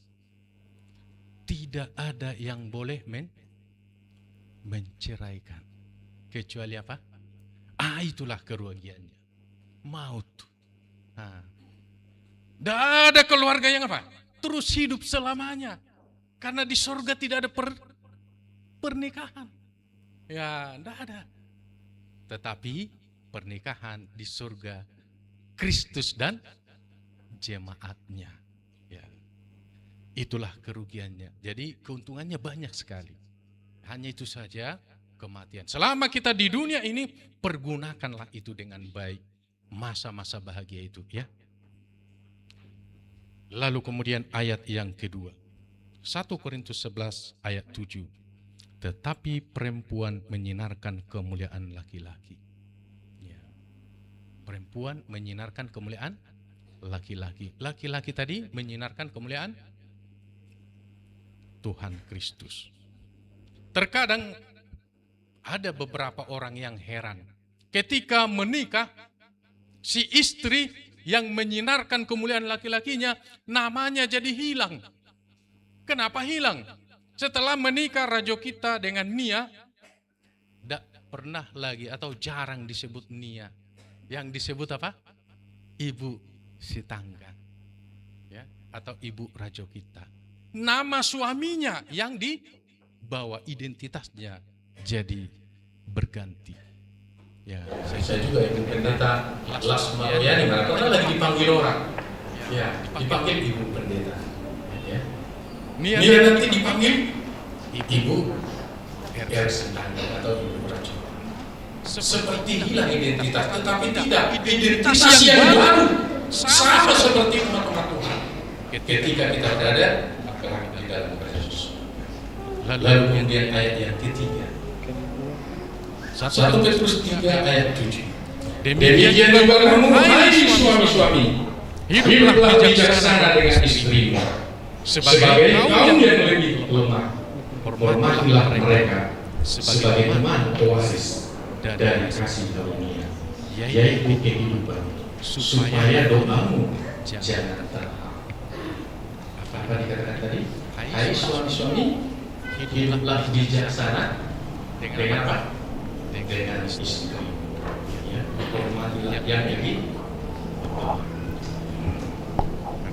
tidak ada yang boleh menceraikan. Kecuali apa? Itulah kerugiannya. Maut. Tidak ada keluarga yang apa? Terus hidup selamanya. Karena di surga tidak ada pernikahan. Ya, tidak ada. Tetapi pernikahan di surga Kristus dan jemaatnya. Ya. Itulah kerugiannya. Jadi keuntungannya banyak sekali. Hanya itu saja kematian. Selama kita di dunia ini, pergunakanlah itu dengan baik. Masa-masa bahagia itu, ya. Lalu kemudian ayat yang kedua. 1 Korintus 11 ayat 7. Tetapi perempuan menyinarkan kemuliaan laki-laki. Ya. Perempuan menyinarkan kemuliaan laki-laki. Laki-laki tadi menyinarkan kemuliaan Tuhan Kristus. Terkadang ada beberapa orang yang heran. Ketika menikah, si istri yang menyinarkan kemuliaan laki-lakinya, namanya jadi hilang. Kenapa hilang? Setelah menikah Rajo kita dengan Nia, tidak pernah lagi atau jarang disebut Nia. Yang disebut apa? Ibu si tangga. Ya, atau ibu Rajo kita. Nama suaminya yang dibawa, identitasnya jadi berganti. Ya, Saya juga Ibu Pendeta Lasma Royani, karena lagi dipanggil orang. Ya, dipanggil Ibu Pendeta. Ya. Nia nanti dipanggil Ibu Tangga atau Ibu Rajo. Seperti hilang identitas, tetapi tidak identitas yang baru. Sama seperti umat-umat Tuhan. ketika kita berada di dalam Kristus. Lalu kemudian ayat yang ketiga, 1 Petrus 3 ayat 7. Demikian juga kamu, hai suami-suami, hiduplah bijaksana dengan istrimu, sebagai kaum yang lebih lemah. Hormatilah mereka sebagai teman pewaris dari kasih karunia, yaitu kehidupan, supaya doamu jangan terhapus. Apa dikatakan tadi? Hai suami-suami, hiduplah bijaksana dengan apa? Dengan istri. Ya, hormatilah yang lebih.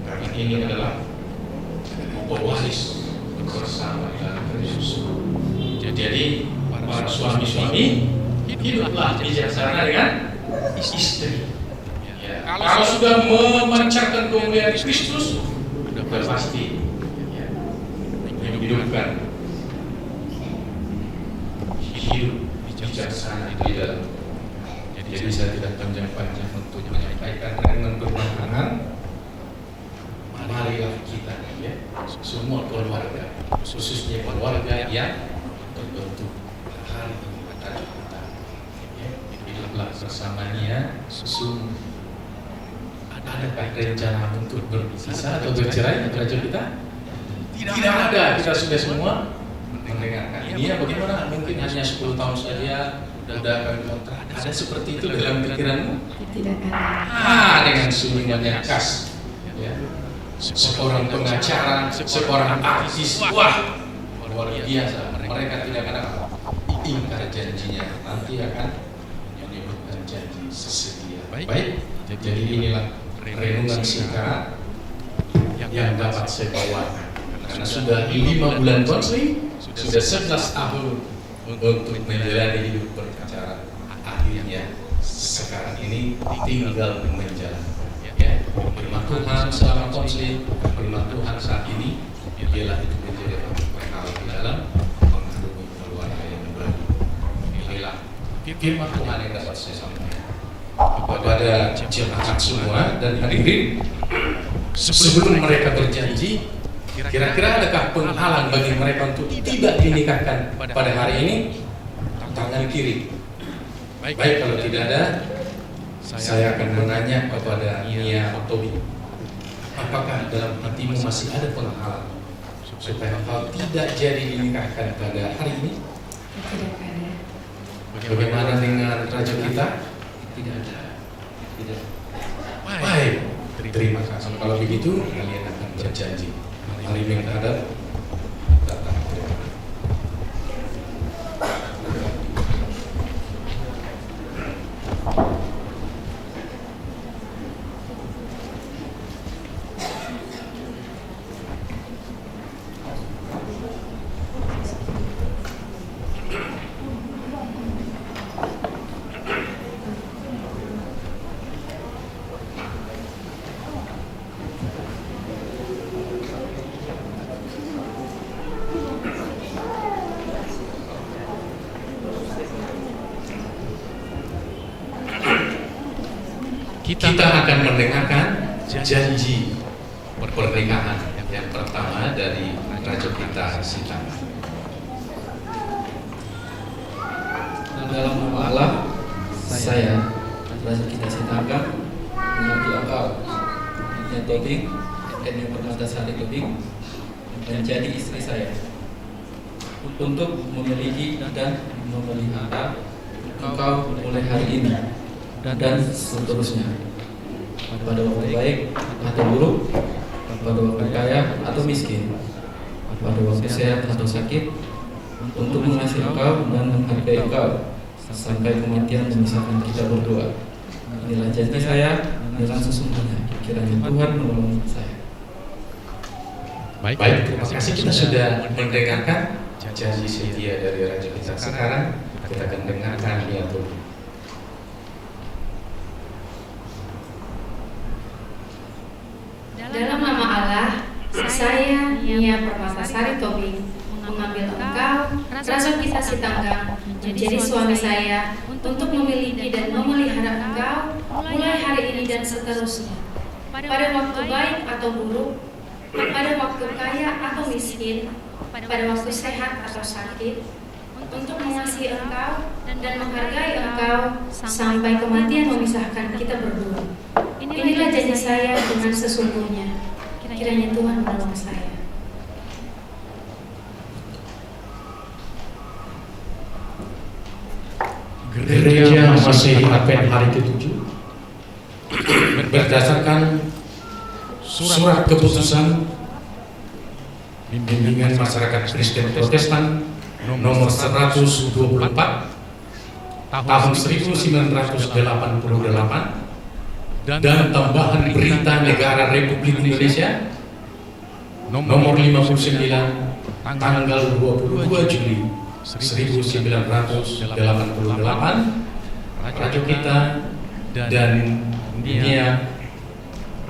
Karena ini adalah pewaris bersama dalam Kristus. Jadi para suami-suami, hiduplah bijaksana dengan istri. Ya, kalau sudah memancarkan kemuliaan Kristus, sudah pasti ya, menghidupkan hidup bijaksana di dalam. Jadi saya tidak panjang-panjang untuk menyampaikan dengan bermanfaat. Marilah kita ya, semua keluarga, khususnya keluarga yang terbentuk hari ini pada kita ya, hiduplah bersamanya. Adakah rencana untuk berpisah atau bercerai antara kita? Tidak ada. Kita sudah semua mendengarkan ini ya. Bagaimana? Mungkin hanya 10 tahun saja sudah akan kontrak. Ada seperti itu dalam pikiranmu? Tidak ada. Dengan senyumannya khas ya. Seorang pengacara, seorang artis, wah luar biasa. Mereka tidak akan ingkar janjinya, nanti akan menyebutkan janji sesetia. Baik, jadi inilah renungan singkat yang dapat saya bawakan. Karena sudah 5 bulan konseling, sudah 11 tahun untuk menjalani hidup berpacaran. Akhirnya sekarang ini tinggal menjalani. Ya, firman Tuhan selama konseling, firman Tuhan saat ini, ialah itu menjadi bekal di dalam menghadapi keluarga yang baru. Inilah firman Tuhan yang dapat saya sampaikan kepada jemaat semua dan hadirin. Sebelum mereka berjanji, kira-kira adakah penghalang bagi mereka untuk tidak dinikahkan pada hari ini? Tangan kiri. Baik, kalau tidak ada, saya akan menanya kepada Nia Tobi, apakah dalam hatimu masih ada penghalang supaya kau tidak jadi dinikahkan pada hari ini? Tidak ada. Bagaimana dengan raja kita? Tidak ada. Tidak. Baik, terima kasih. Kalau begitu, kalian akan berjanji. Mari menghadap. Kita akan mendengarkan janji pernikahan yang pertama dari Raja kita Sita. Dalam nama Allah, saya Raja kita Sitangga mengambil engkau, Nia Tobing, Nia Permatasari Tobing, menjadi istri saya, untuk memiliki dan memelihara engkau mulai hari ini dan seterusnya, pada waktu baik atau buruk, pada waktu kaya atau miskin, pada waktu sehat atau sakit, untuk mengasihi engkau dan menghargai engkau sampai kematian memisahkan kita berdua. Inilah janji saya dengan sesungguhnya, kiranya Tuhan menolong saya. Baik, terima kasih. Kita sudah mendengarkan janji setia dari Raja kita. Sekarang kita akan dengarkan Nia Tobing. Dalam nama Allah, saya Nia Permatasari Tobing mengambil engkau, Raja kita Sitanggang, menjadi suami saya untuk memiliki dan memelihara engkau mulai hari ini dan seterusnya, pada waktu baik atau buruk, pada waktu kaya atau miskin, pada waktu sehat atau sakit, untuk mengasihi Engkau dan menghargai Engkau sampai kematian memisahkan kita berdua. Inilah janji saya dengan sesungguhnya. Kiranya Tuhan menolong saya. Gereja Masehi Advent hari ke-7 berdasarkan surat keputusan Bimbingan Masyarakat Kristen Protestan nomor 124 tahun 1988 dan tambahan Berita Negara Republik Indonesia nomor 59 tanggal 22 Juli 1988, Raja kita dan Nia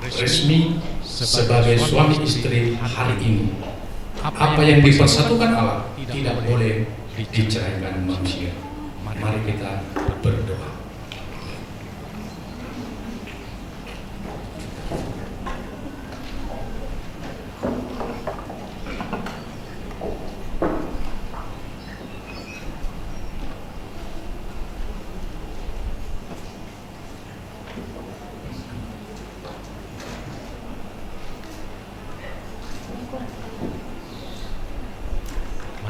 resmi sebagai suami istri hari ini. Apa yang dipersatukan Allah tidak boleh diceraikan manusia. Mari kita berdoa.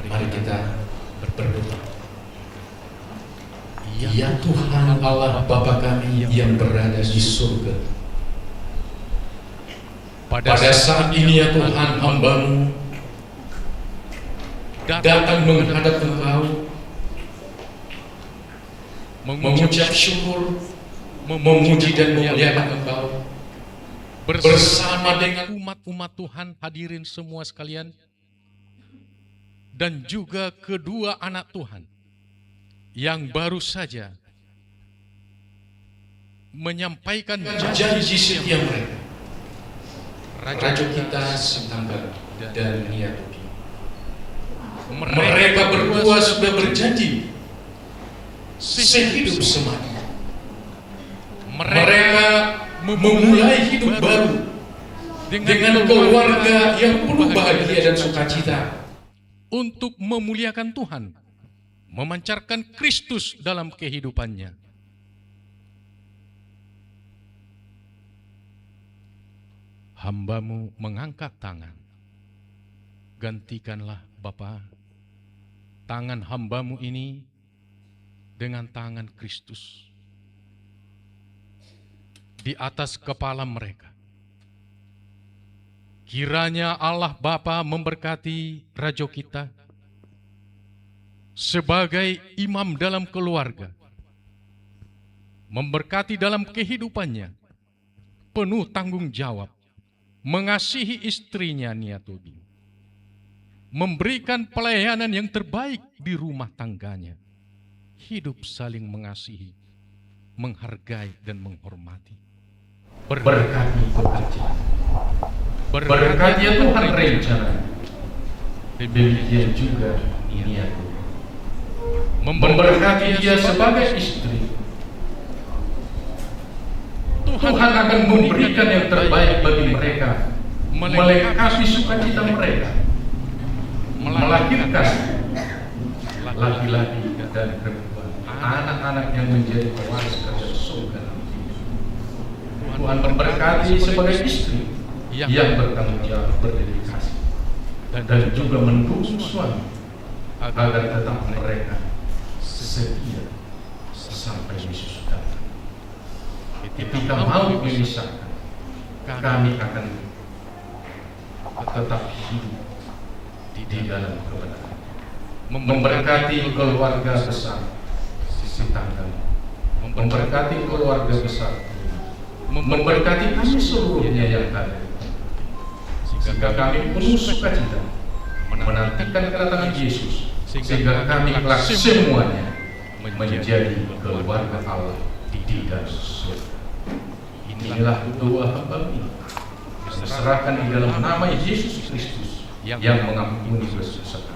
Mari kita berdoa. Ya Tuhan Allah Bapa kami yang berada di surga, pada saat ini ya Tuhan, hamba-Mu datang menghadap Engkau, mengucap syukur, memuji dan memuliakan Engkau bersama dengan umat-umat Tuhan, hadirin semua sekalian, dan juga kedua anak Tuhan yang baru saja menyampaikan janji setia mereka, Raja kita Sitanggang dan Nia Tobi. Mereka berdua sudah berjanji sehidup semati. Mereka memulai hidup baru dengan keluarga yang penuh bahagia dan sukacita, untuk memuliakan Tuhan, memancarkan Kristus dalam kehidupannya. Hamba-Mu mengangkat tangan. Gantikanlah Bapa tangan hamba-Mu ini dengan tangan Kristus di atas kepala mereka. Kiranya Allah Bapa memberkati Raja kita sebagai imam dalam keluarga, memberkati dalam kehidupannya, penuh tanggung jawab, mengasihi istrinya Nia Tobi, memberikan pelayanan yang terbaik di rumah tangganya, hidup saling mengasihi, menghargai dan menghormati. Berkati pekerjaan, berkati ya Tuhan rencana, demikian juga Nia Tobi. Memberkati dia sebagai istri. Tuhan akan memberikan yang terbaik bagi mereka, melengkapi sukacita mereka, melahirkan laki-laki dan perempuan, anak-anak yang menjadi pewaris kerja surga. Tuhan memberkati sebagai istri yang bertanggung jawab, berdedikasi, dan juga mendukung suami agar tetap mereka setia sampai Yesus datang. Ketika maut memisahkan, kami akan tetap hidup di dalam kebenaran. Memberkati keluarga besar Sitanggang, memberkati keluarga besar, memberkati kami seluruhnya yang ada, sehingga kami penuh sukacita menantikan kedatangan Yesus, sehingga kami kelak semuanya menjadi keluarga Allah di dalam surga. Inilah doa hamba ini, diserahkan di dalam nama Yesus Kristus yang mengampuni dosa kami.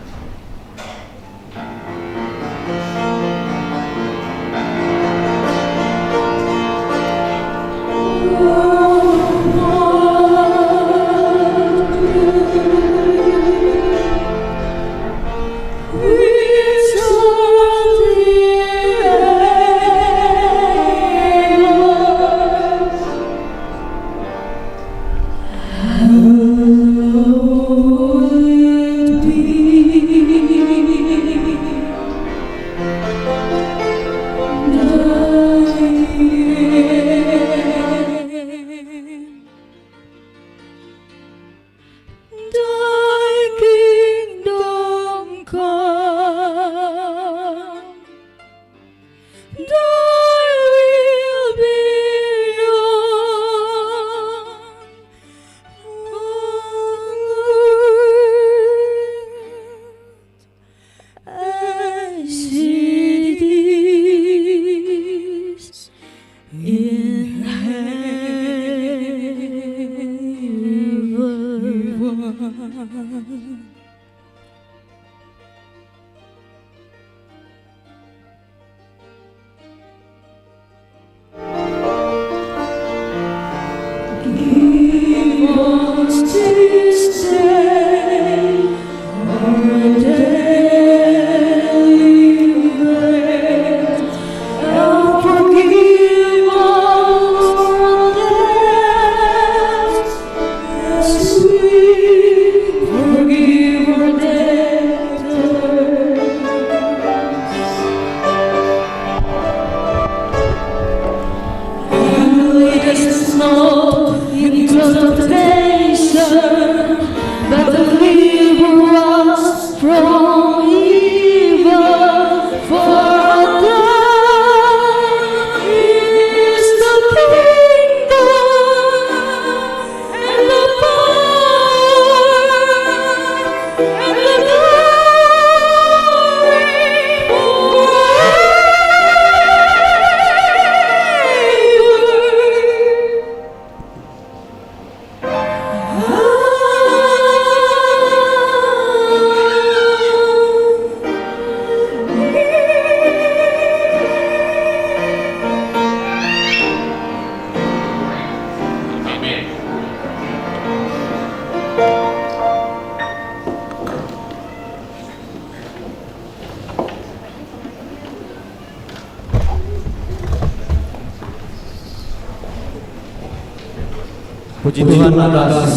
Puji Tuhan atas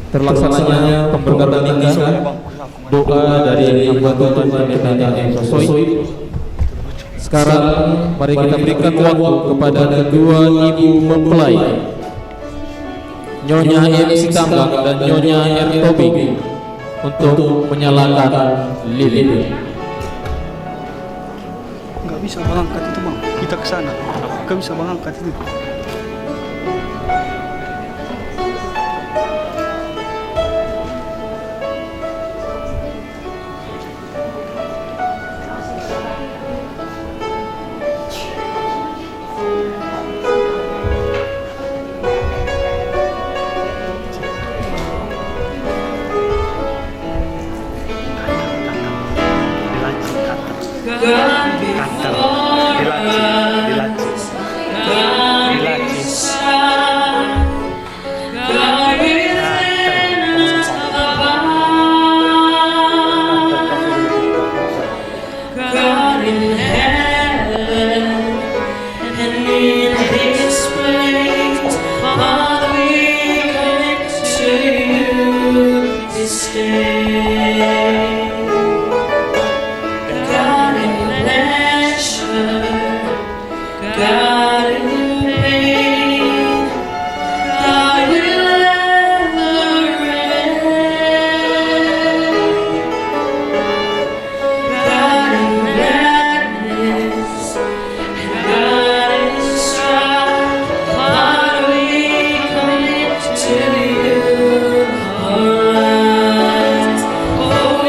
terlaksananya pemberkatan nikah, doa dari hamba Tuhan Pendeta M. Sosoi. Sekarang mari kita berikan waktu kepada kedua ibu mempelai, Nyonya M. Sitambang dan Nyonya R. Tobing, untuk menyalakan lilin. Nggak bisa mengangkat itu bang, kita ke sana, nggak bisa mengangkat itu. To you, oh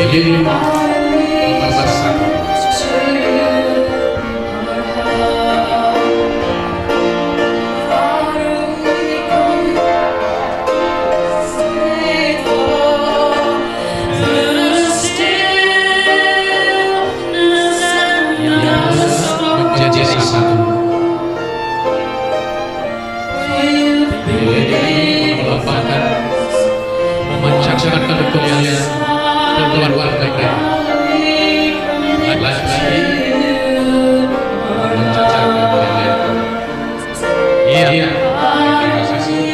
Pilih nomor 1. Menjadi satu. Melambangkan, memancarkan kemuliaan keluarga mereka. Lagi-lagi memancarkan kemuliaan. Iya. Terima kasih.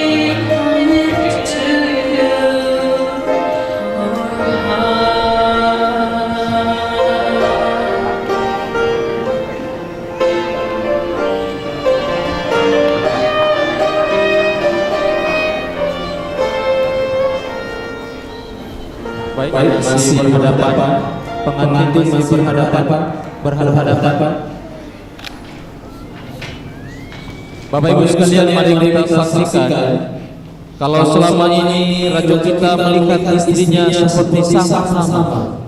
Baik, masih berhadapan, pengantin masih berhadapan. Bapak Ibu sekalian, mari kita saksikan kalau selama ini raja kita melihat istrinya seperti sama-sama.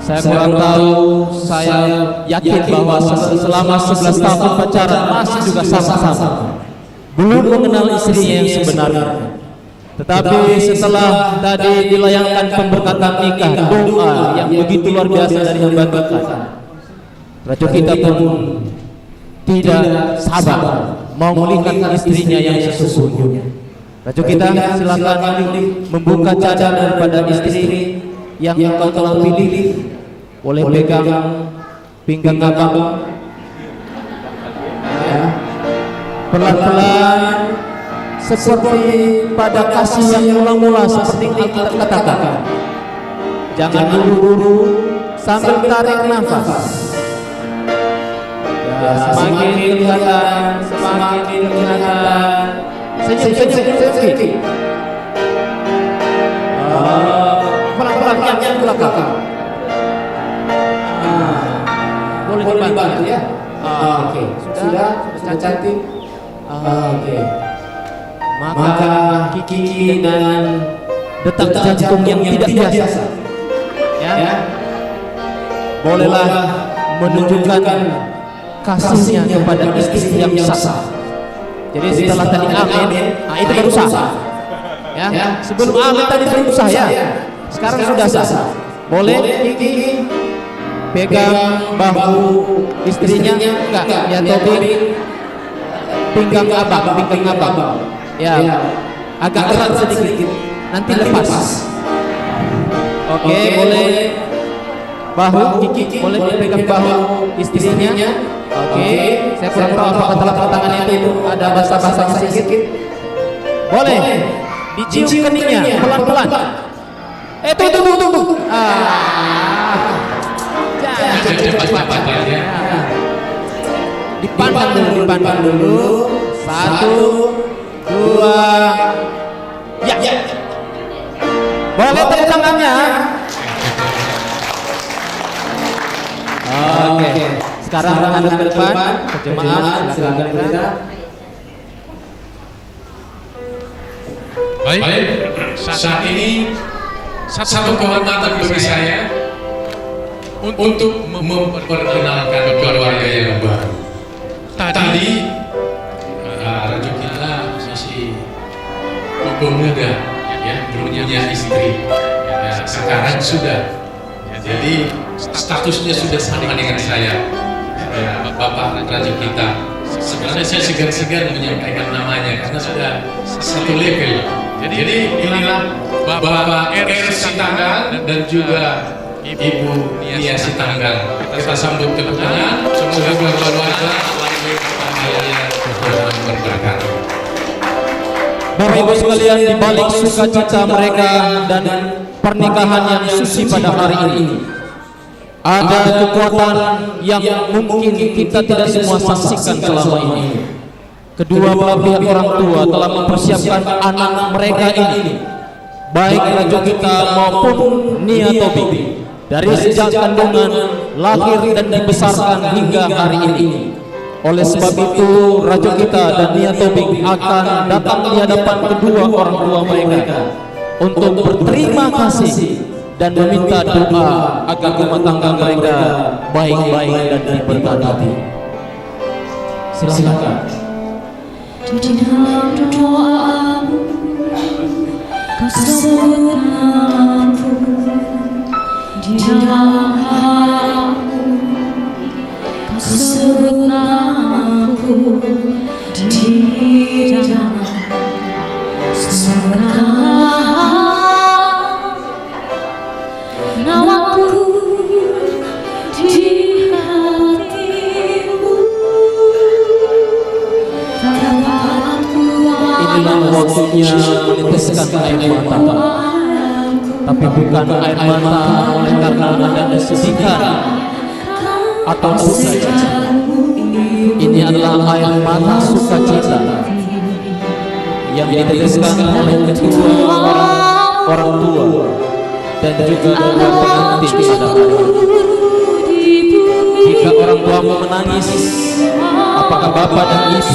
Saya kurang tahu, saya yakin bahwa selama 11 tahun pacaran masih juga sama-sama, belum mengenal istrinya yang sebenarnya. Tetapi setelah tadi dilayangkan pemberkatan nikah, doa yang begitu luar biasa dari hamba Tuhan, raja kita pun tidak sabar mau melihat istrinya yang sesungguhnya. Raja kita, silakan membuka cadar daripada istri yang engkau telah pilih. Boleh pegang pinggang abang, ya. Pelan-pelan, seperti pada kasih yang mula-mula, seperti yang kita katakan. Jangan buru-buru, sambil tarik nafas. Ya, semakin kelihatan. Senyum. Pelan-pelan yang ke belakang. Boleh dibantu ya. Oke. Sudah cantik. Oke. Maka kiki dan detak jantung yang tidak biasa, ya, bolehlah menunjukkan kasihnya kepada istri yang sah. Jadi setelah tadi amin, itu baru sah. Ya, sebelum amin tadi belum sah ya. Sekarang sudah sah. Boleh kiki pegang bahu istrinya, enggak? Ya, topi pinggang abang. Ya, agak erat sedikit, nanti lepas. Oke, boleh bahu kiki, boleh dipegang bahu istrinya. Oke, saya kurang tahu apa telapak tangannya itu ada basah-basah sedikit. Boleh dicium keningnya pelan-pelan. Tunggu. Jangan cepat-cepat ya. Dipandang dulu. 1, 2, ya. Boleh tepuk tangannya. Oke. Sekarang menghadap ke depan, ke jemaat, silakan kita. Baik, saat ini satu kehormatan bagi saya untuk memperkenalkan keluarga yang baru. Tadi raja kita masih muda, ya, belum punya istri. Ya, sekarang sudah. Jadi statusnya sudah sama dengan saya. Ya, Bapak raja kita. Sebenarnya saya segan-segan menyampaikan namanya karena sudah satu level. Jadi inilah Bapak R. Sitanggang dan juga Ibu Nia Sitanggang. Kita sambut kedatangan. Semoga keluarga berberkat. Bapak Ibu sekalian, di balik sukacita mereka dan pernikahan yang suci pada hari ini, ada kekuatan yang mungkin kita tidak semua saksikan selama ini. Kedua belah pihak orang tua telah mempersiapkan anak mereka ini, baik raja kita maupun Nia Tobing, dari sejak kandungan, lahir dan dibesarkan hingga hari ini. Oleh sebab itu, raja kita dan Nia Tobing akan datang di hadapan kedua orang tua mereka untuk berterima kasih dan meminta doa agar rumah tangga mereka baik-baik dan diberkati. Silakan. Di dalam doamu kau sebut namaku, di dalam haramu kau sebut namaku, di dalam segala namaku di hatimu. Inilah waktunya meneteskan air mata, tapi bukan air mata oleh karena ada kesedihan atau duka. Ini adalah air mata sukacita yang diteteskan oleh kedua orang tua dan juga dua pengantin pada hari ini. Jika orang tuamu menangis, apakah bapak dan ibu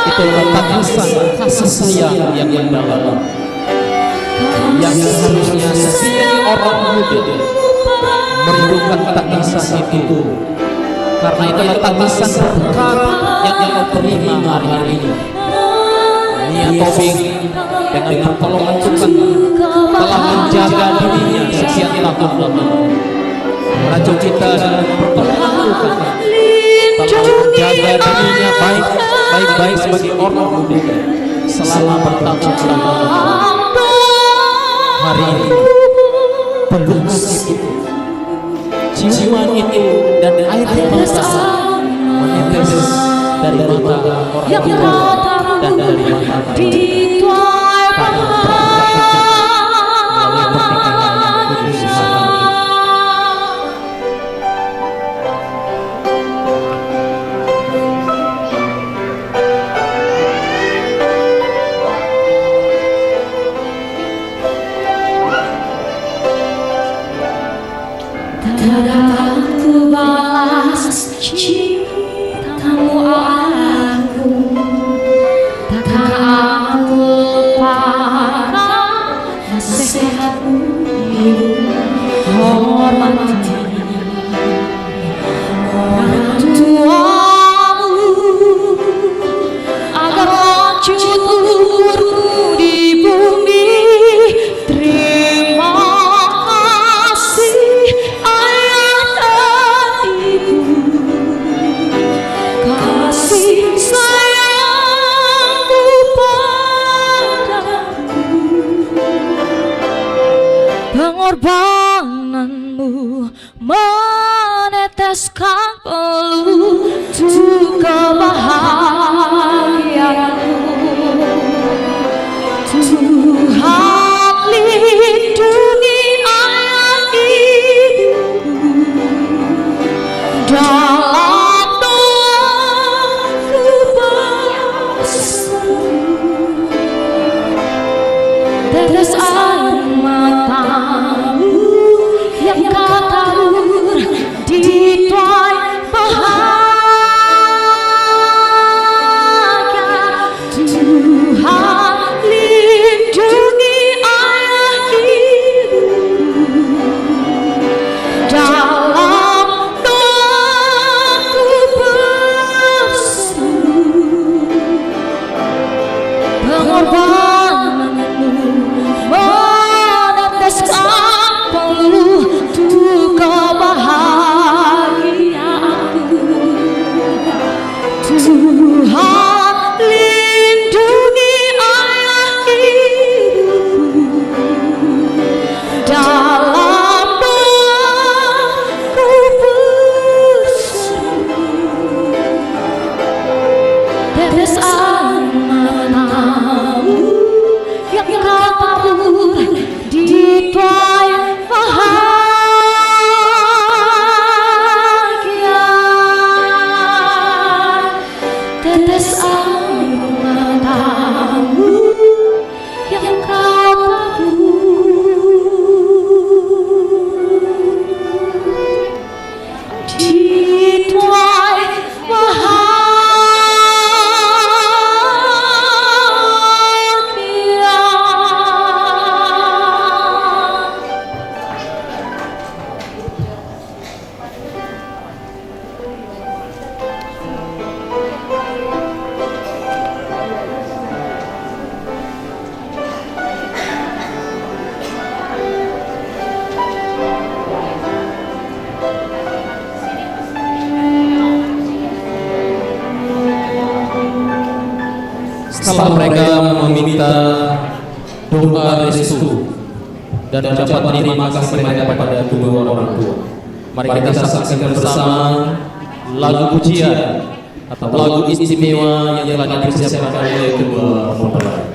itu tangisan kasih sayang yang mendalam, yang seharusnya setiap orang muda merindukan tangisan itu, karena itu adalah tangisan berkat yang kau terima hari ini. Nia Tobing dengan pertolongan Tuhan telah menjaga dirinya sekian tahun lamanya. Raja kita dengan pertolongan Tuhan telah menjaga dirinya baik-baik sebagai orang muda selama bertahun-tahun. Hari ini pembungkus itu, ciuman itu dan air mata menetes dari mata orang tua dan dari mata karena melalui pernikahan yang kudus ini. Tak dapat ku balas cintamu aku, takkan aku lupakan nasihatmu, hormati orang tuamu agar lanjut umurmu di bumi. Terima kasih ayah dan ibu, kasih sayangmu padaku, pengorbananmu meneteskan peluh untuk kebahagiaanku. Tuhan lindungi ayah ibuku, dalam doaku bersama. Tetes air matamu yang kau tabur di tuai bahagia. Tuhan lindungi ayah ibuku, dalam doaku berseru. Pengorbananmu meneteskan peluh untuk kebahagiaanku. Tuhan lindungi ayah ibuku, dalam doaku berseru. Tetes air matamu yang kau tabur di tuai bahagia. Tetes air matamu yang kau tabur di tuai bahagia. setelah mereka meminta doa restu dan ucapan terima kasih mereka kepada kedua orang tua, mari kita saksikan bersama lagu pujian atau lagu istimewa yang telah dipersiapkan oleh kedua mempelai.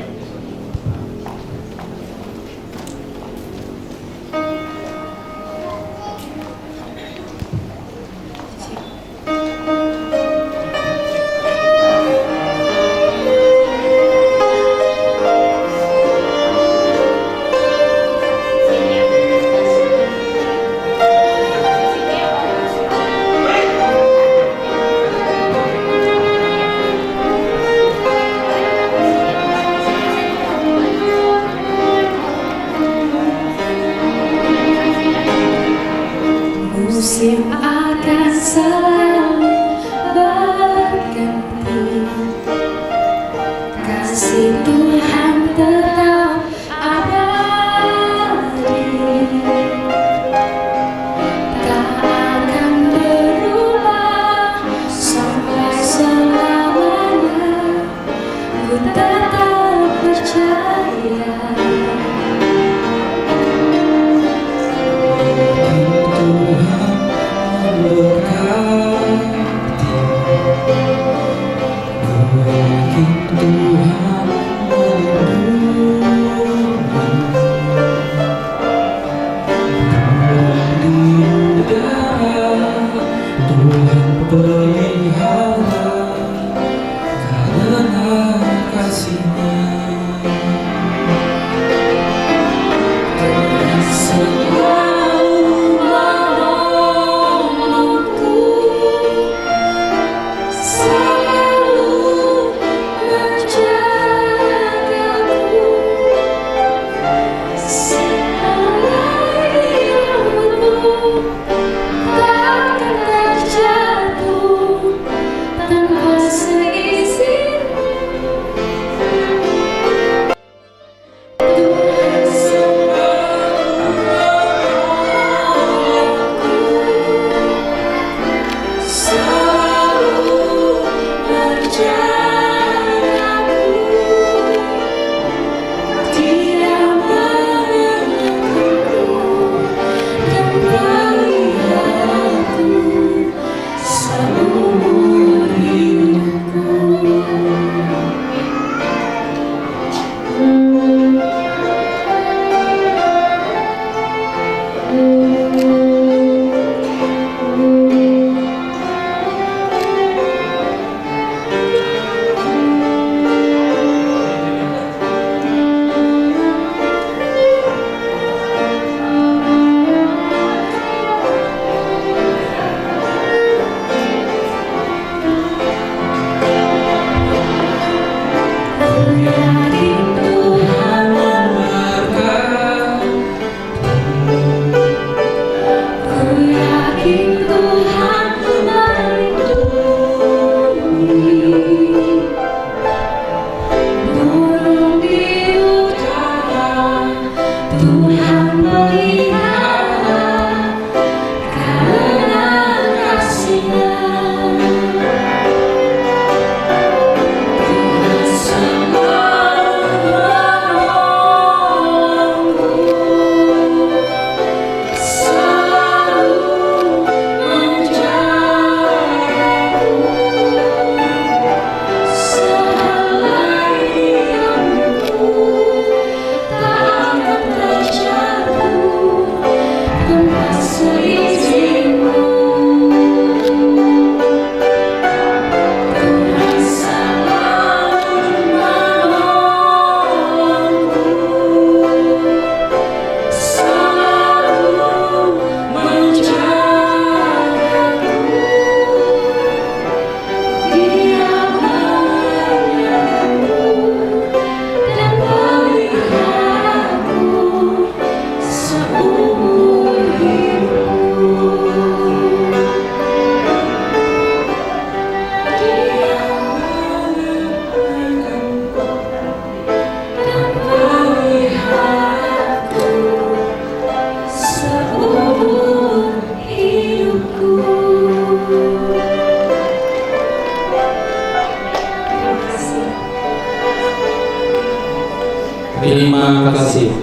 Terima kasih.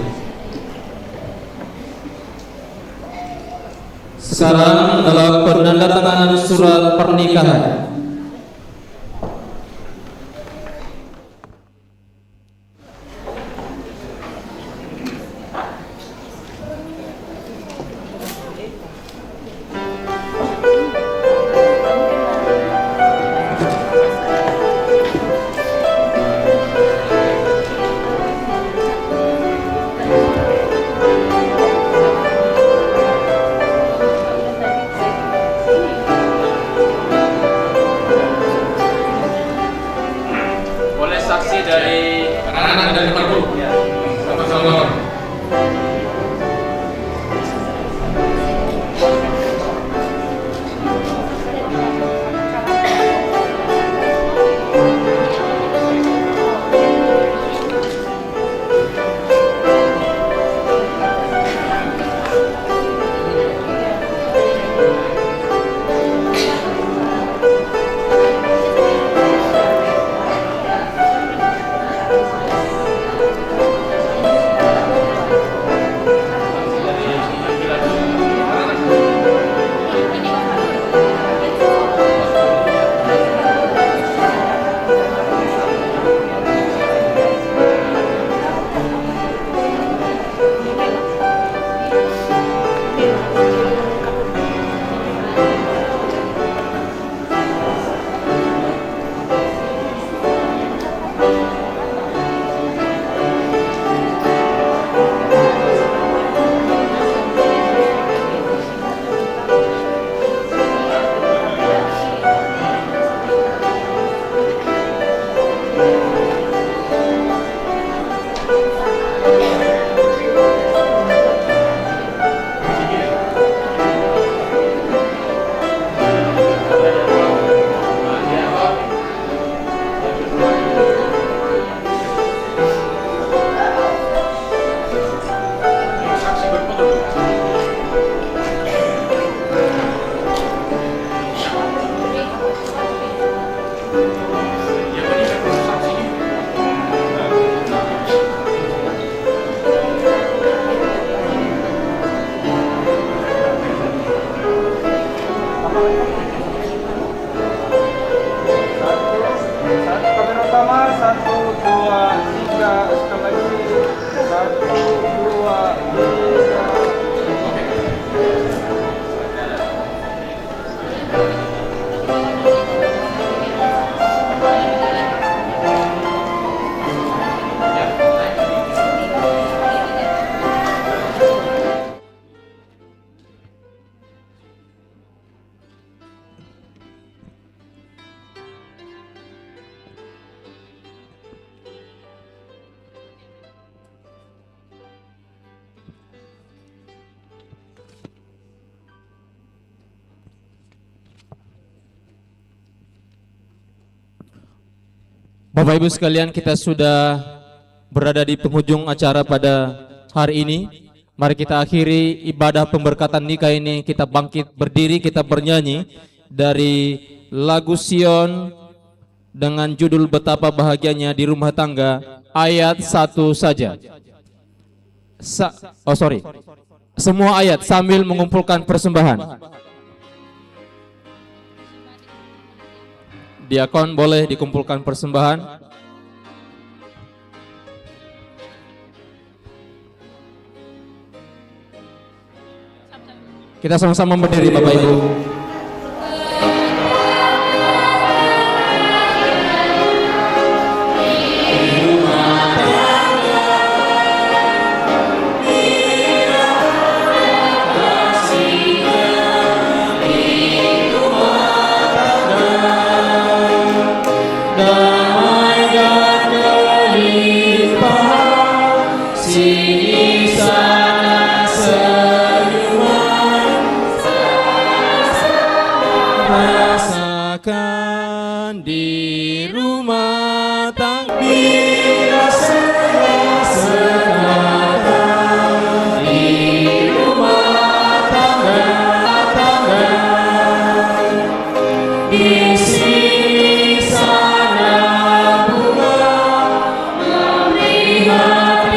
Sekarang adalah penandatanganan surat pernikahan. Bapak Ibu sekalian, kita sudah berada di penghujung acara pada hari ini. Mari kita akhiri ibadah pemberkatan nikah ini. Kita bangkit berdiri, kita bernyanyi dari lagu Sion dengan judul Betapa Bahagianya di Rumah Tangga, ayat 1 saja. Semua ayat sambil mengumpulkan persembahan. Diakon boleh dikumpulkan persembahan. Kita sama-sama berdiri Bapak Ibu. Rasakan di rumah tangga, sekarang di rumah tangga, di sini sana bunga melihat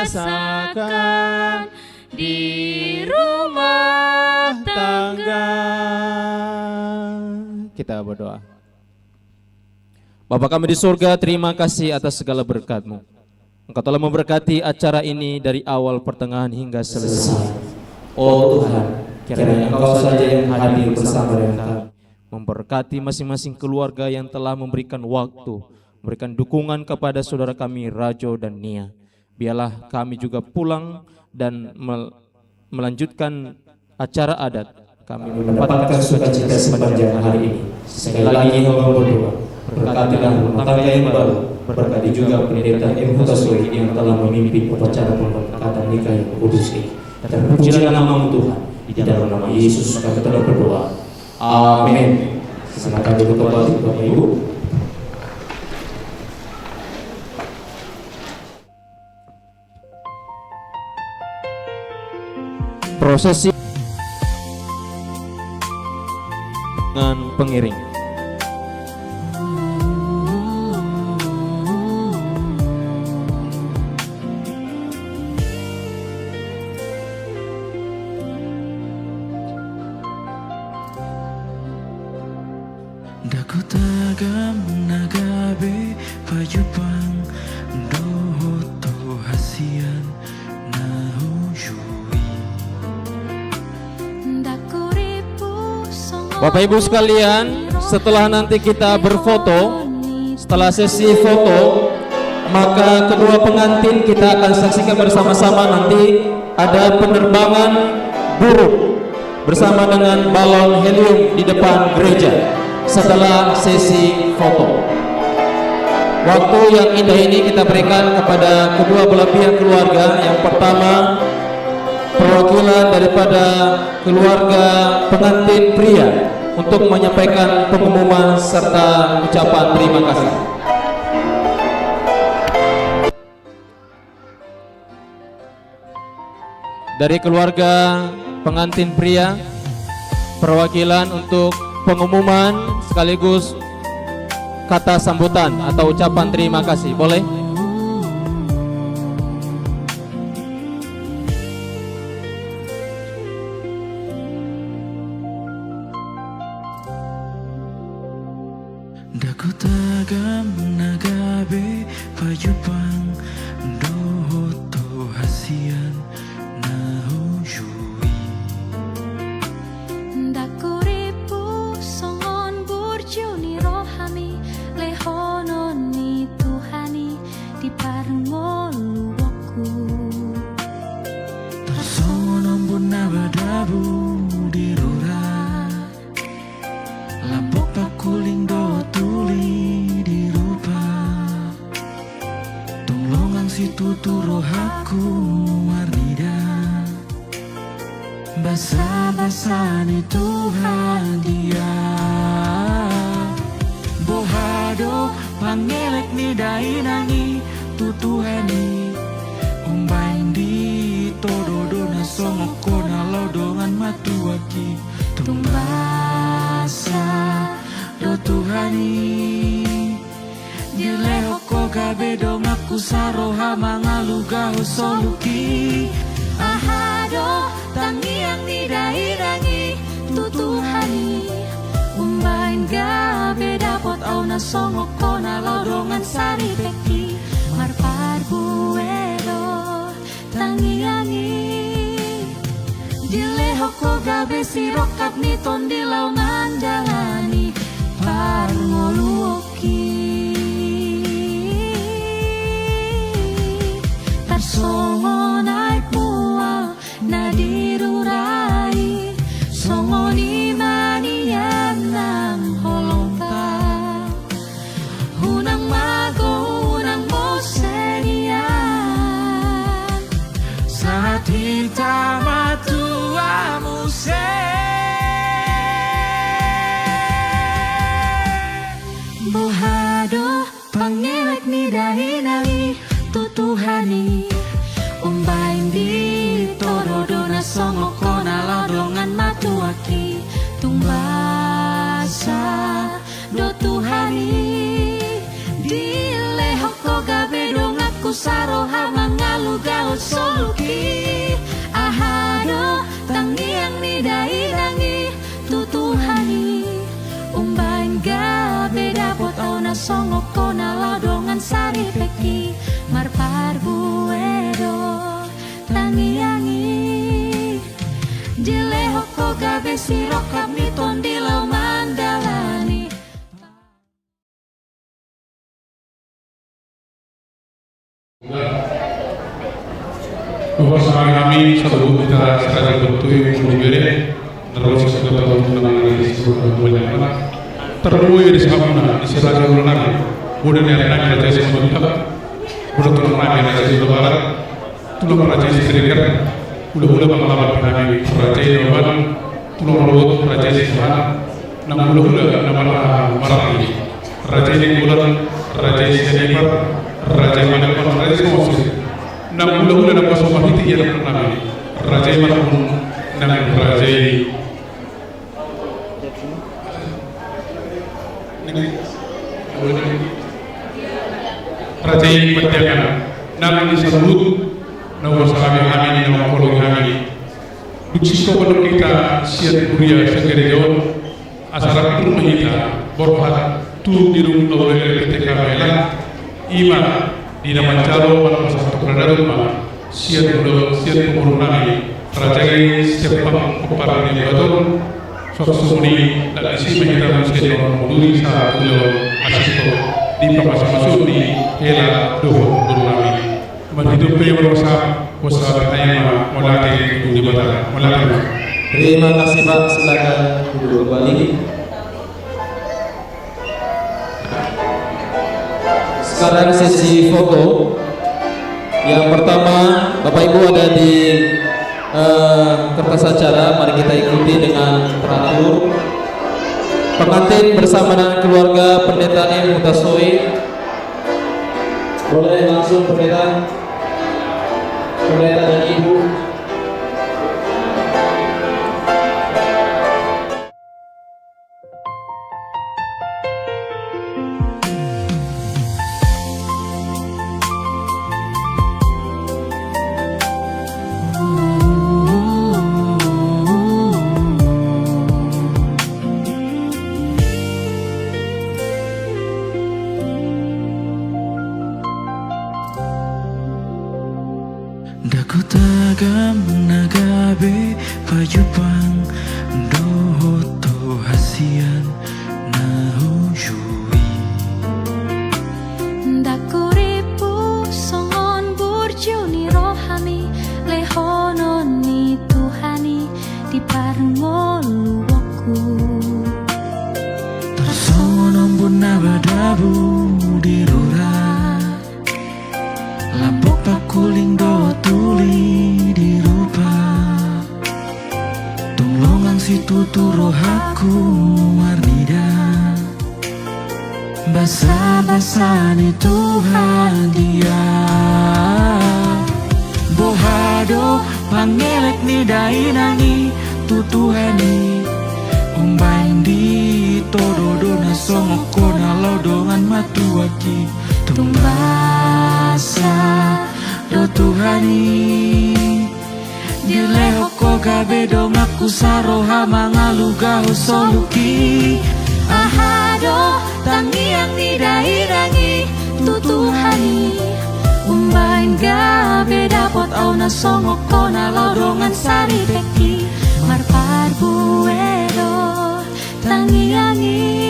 rasakan di rumah tangga. Kita berdoa. Bapa kami di surga, terima kasih atas segala berkat-Mu. Engkau telah memberkati acara ini dari awal, pertengahan hingga selesai. Oh Tuhan, kiranya Engkau saja yang hadir bersama dengan kami, memberkati masing-masing keluarga yang telah memberikan waktu, memberikan dukungan kepada saudara kami Rajo dan Nia. Biarlah kami juga pulang dan melanjutkan acara adat. Kami mendapatkan sukacita sepanjang hari ini. Sekali lagi hamba berdoa, berkatilah rumah tangga yang baru, berkati juga pendeta M. Hutasoi yang telah memimpin upacara pemberkatan nikah yang kudus ini. Dan pujilah nama Tuhan. Di dalam nama Yesus kami telah berdoa. Amin. Silakan duduk kembali Bapak Ibu. Prosesi dengan pengiring. Daku tagam nagabe payupang dohoto hasian nahujui. Bapak Ibu sekalian, setelah nanti kita berfoto, setelah sesi foto, maka kedua pengantin kita akan saksikan bersama-sama. Nanti ada penerbangan burung bersama dengan balon helium di depan gereja setelah sesi foto. Waktu yang indah ini kita berikan kepada kedua belah pihak keluarga. Yang pertama, perwakilan daripada keluarga pengantin pria untuk menyampaikan pengumuman serta ucapan terima kasih. Dari keluarga pengantin pria, perwakilan untuk pengumuman sekaligus kata sambutan atau ucapan terima kasih. Boleh? Daku tagam nagabe payupang dohoto hasian nahujui. Dakuripu songon burjuni rohami lehononi Tuhani di parngoluwaku. Tarsongon bun nabadabu di rora lampok pakuling do tuli di rupa tunglongang situ turohaku warnida basa-basa ni Tuhan dia bohado pangelek ni dainangi tutuhani umbain di tododo na songoko na lodongan matuaki tumbasa do Tuhani dilehoko gabe dong aku saroha mangaluga soluki ahado tangiang ni dairangi tutuhani umbain gabe dapot au na songoko na lodongan sari peki marpar buedo tangiangi dilehoko gabe sirokap ni tondilau nandalani parngoluoki tarsongo naik mual nadirurai songo ni manian nang holongka unang mago unang mosenian saat kita matua muse bohado pangelek ni dahinali tutuhani umbain di torodo na songoko na ladongan matuaki tumbasa do Tuhani di lehoko gabe dong aku saroha mangalugaw peki marpar buedo tangiangi dileho ko gabe sirokap niton dilaw mandalani. Bersama kami satu kita secara betul menjadi terus kita tahu tentang ini sebuah banyak terbuai di sana di sebelah ulama kemudian yang lain raja sementara berturut nabi raja sebelah tulung raja serikat ulah pengalaman kami raja Yaman tulung rawat raja sebelah nama nama marahi raja ini bulan raja Seniman raja Manapan raja semua nam ula na paso mahiti yan ang namin rajay manapun ng rajay rajay patyakan namin isabut na wasami amin na mapulong amin duksiko ko kita siya kuria sa gerejon asarap itu mahita borhat tu dirung awal ketika mela iman di nama calo pada satu keradaan siat pemurunani rajai sepang keparan yang betul sosumuni dan isi menjadi mesin mengunduri saat beliau asiko di pemasa masuk di hela doh berunami menhidupi berusaha usaha tanya melatih di batang melatih. Terima kasih Pak, silakan duduk kembali. Sekarang sesi foto. Yang pertama, Bapak Ibu ada di kertas acara, mari kita ikuti dengan teratur. Pengantin bersama dengan keluarga Pendeta M. Mutasoi. Boleh langsung Pendeta dan Ibu. Daku tagam nagabe payupang dohoto hasian nahujui Dakuripu songon burju ni rohami lehonon ni Tuhani di parngolu waku tersonon bun nabadabu di rora lampok pakuling do tuli di rupa tunglongang situ turohaku warnida basa-basa ni Tuhan dia bohado pangelek ni dainangi tutuhani umbain di tododo na songoko na lodongan matuaki tumbasa do Tuhani dileho ko gabe do ngaku saroha mangaluga soluki ahado tangiang ni dairangi tutuhani umbain gabe dapot au na songoko na lodongan sari peki marpar buedo tangiangi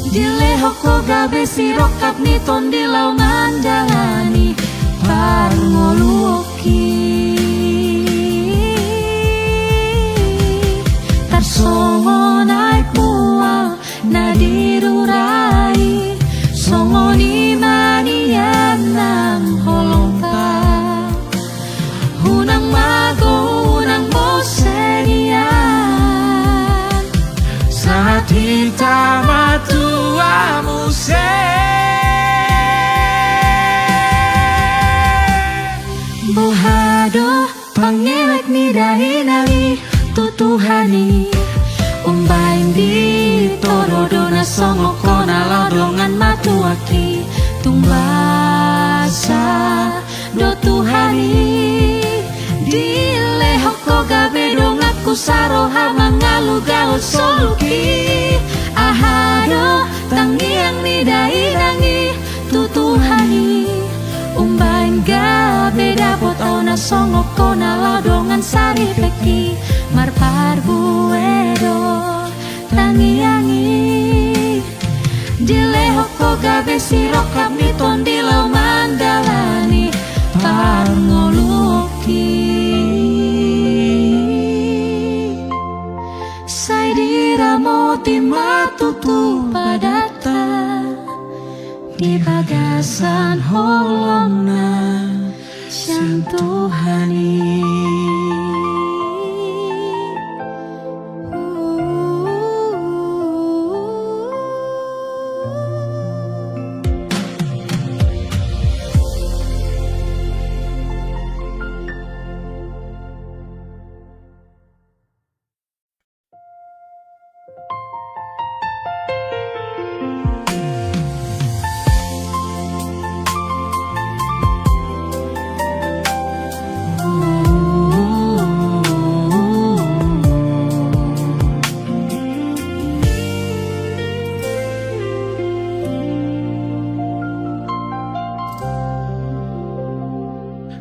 dileho ko gabe sirokap ni tondilau mandalani parngoluoki tarsongo naik mual nadirurai songo ni manian nang holongka hunang mago hunang mosenian saat kita matua musik bohado pangelek ni dahinali tutuhani umbain di torodo na songoko na lodongan matuaki tumbasa do Tuhani dileho ko gabe do ngaku saroha mangaluga soluki ahado tangiang ni dairangi tutu Tuhani umbain gabe dapot au na songok kona ladongan sari peki marpar buedo tangiangi dilehok ko gabe sirokap niton dilau mandalani parngoluki sai diramoti matutu padata di bagasan holongna Sang Tuhani.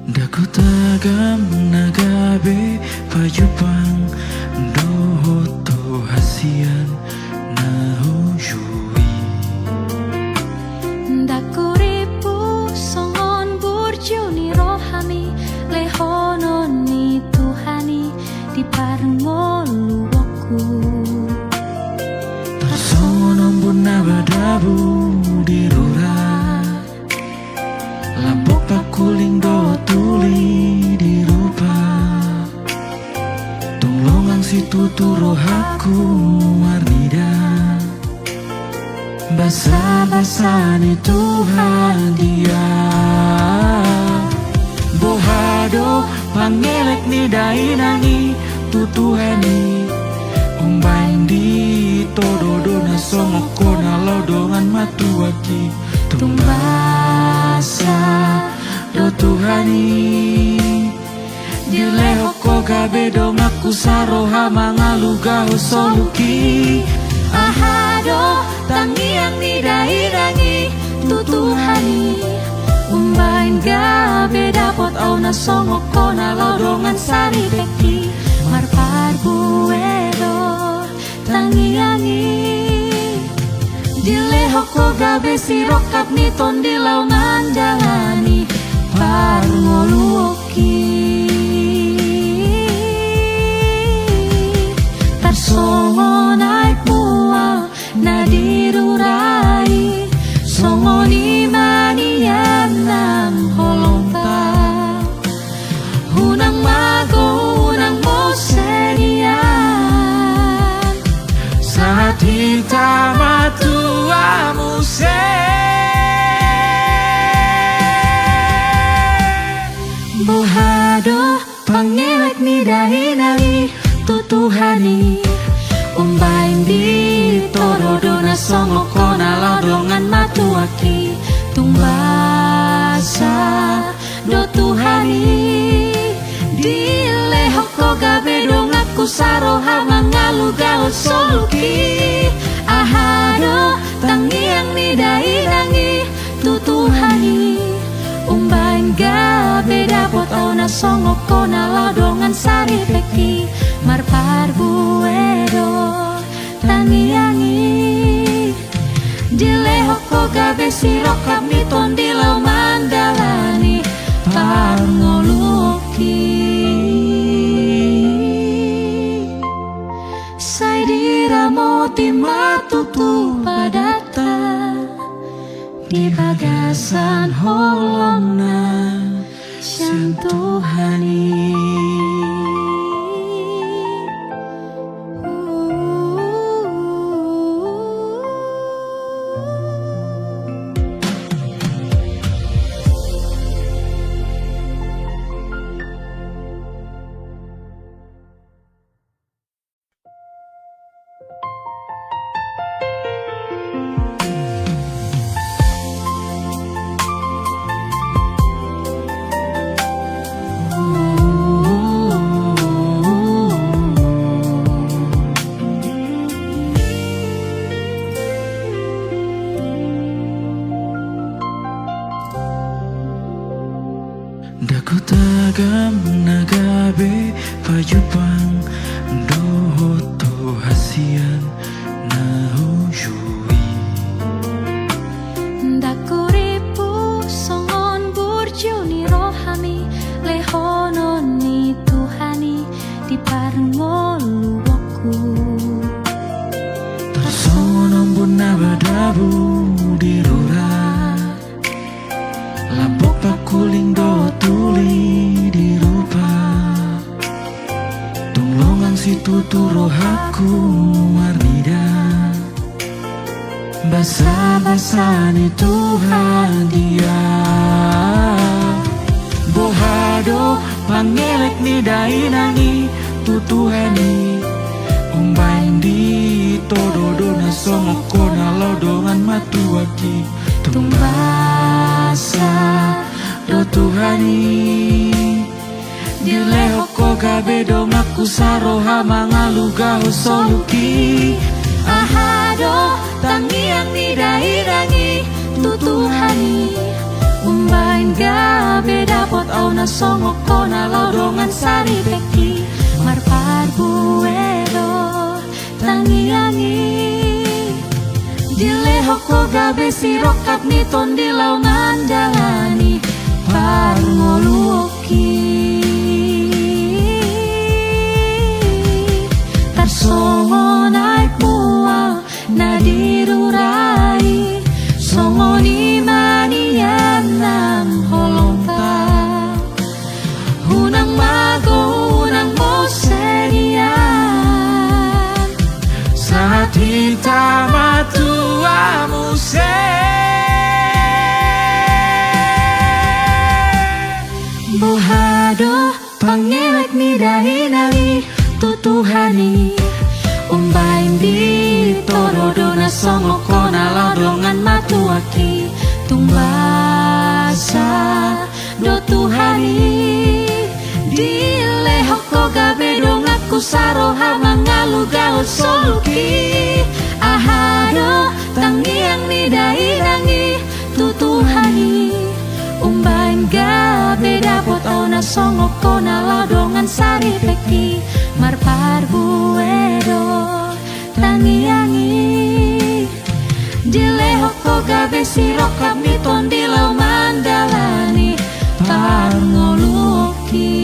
Daku tagam nagabe payupang dohoto hasian nahujui Dakuripu songon burju ni rohami lehonon ni Tuhani di parngolu woku Pasonom buna badabu di rura Lampok pakuling do tuli di rupa Tolongang situ rohaku warnida Basa-basa ni Tuhan dia Bohado pangelek ni dainani tutuhani Umbain di tododo na songoko na lodongan matuaki Tumbasa do Tuhani Dilehoko gabe dong aku saroha mangaluga soluki Ahado tangiang ni dairangi tutuhani umbain gabe dapot au na songok kona lodongan sari beki marpar buedo tangiangi dilehoko gabe sirokap niton dilau mandalani parngoluoki tarsongo naik mual nadirurai songo ni manian nang holongta hunang mago hunang moserian Saat kita matuamu Bohado pangelek ni dahinali tutuhani umbain di torodo na songo kona lodongan matuaki tumbasa do Tuhani dilehoko gabe dong aku saroha mangaluga soluki ahado tangiang ni dairangi tutuhani umbain gabe dapot au na songo kona lodongan sari peki marpar buedo tangiangi dilehoko gabe sirokap niton dilau mandalani parngoluki sai diramoti matutu padata di bagasan holongna Sang Tuhani. tagam nagabe payupang dohoto hasian nahujui Dakuripu songon burjuni rohami lehonon ni Tuhani di parngoluoku Tersonom buna badabu di rura Lampok pakuling do tuli di rupa Tunglongan situ rohaku warnida Basa-basa ni Tuhan dia Bohado pangelek ni dainangi tutuhani Umbain di tododo na songoko na lodongan matuaki Tumbasa do Tuhani Dilehoko gabe dong aku saroha mangaluga soluki Ahado tangiang ni dairangi tutuhani Umbain gabe dapot au na songoko na lodongan sari beki Marpar buedo tangiangi Dilehoko gabe sirokap ni tondilau ngandalani Parngoluoki Tarsongo naik mual nadirurai Songo ni manian nang holongta Hunang mago hunang moserian Saat kita matua muse Bohado pangelek ni dahinali tutuhani Umbain di torodo na songoko na ladongan matuaki Tumbasa do Tuhani Dilehoko gabe dong aku saroha mangaluga soluki Ahado tangiang ni dairangi tutuhani Umbain gabe dapot au na songoko na ladongan sari peki Marpar buedo tangiangi Dilehoko gabe sirokap ni tondilau mandalani Parngoluoki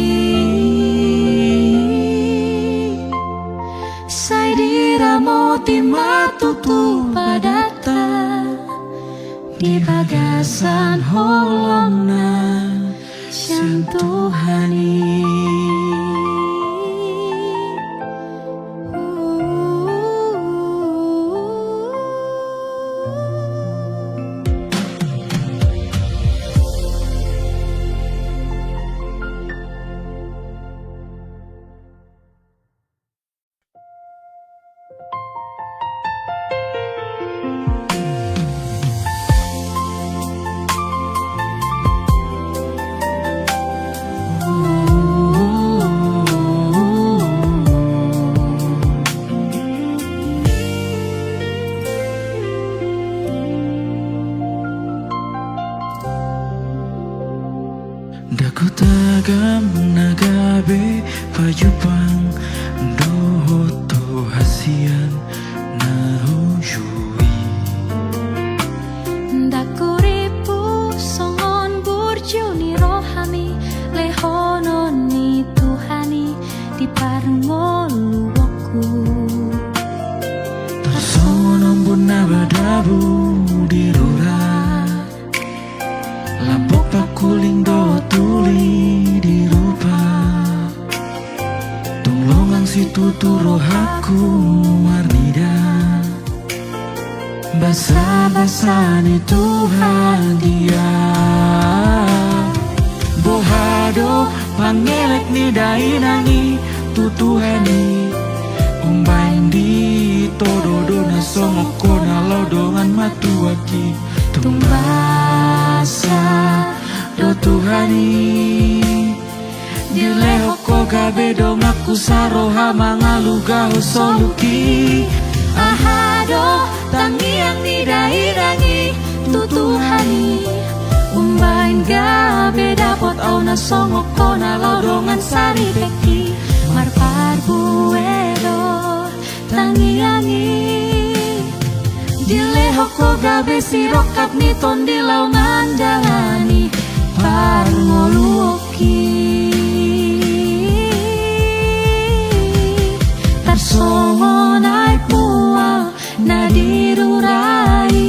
Sai diramoti matutu padata Di bagasan holongna Sang Tuhani Daku tagam nagabe payupang dohoto hasian nahujui Dakuripu songon burjuni rohami lehonon ni Tuhani di parngoluoku Tersonom buna badabu di rura Lampok pakuling do tuli di rupa Tunglongan situ rohaku warnida Basa-basa ni Tuhan dia Bohado pangelek ni dainangi tutuhani Umbain di tododo na songoko na lodongan matuaki Tumbasa do Tuhani Dilehoko gabe dong aku saroha mangaluga soluki Ahado tangiang ni dairangi tutuhani Umbain gabe dapot au na songok kona lodongan sari beki marpar buedo tangiangi dileho ko gabe sirokap ni tondilau mandalani parngoluoki tarsongo naik mual nadirurai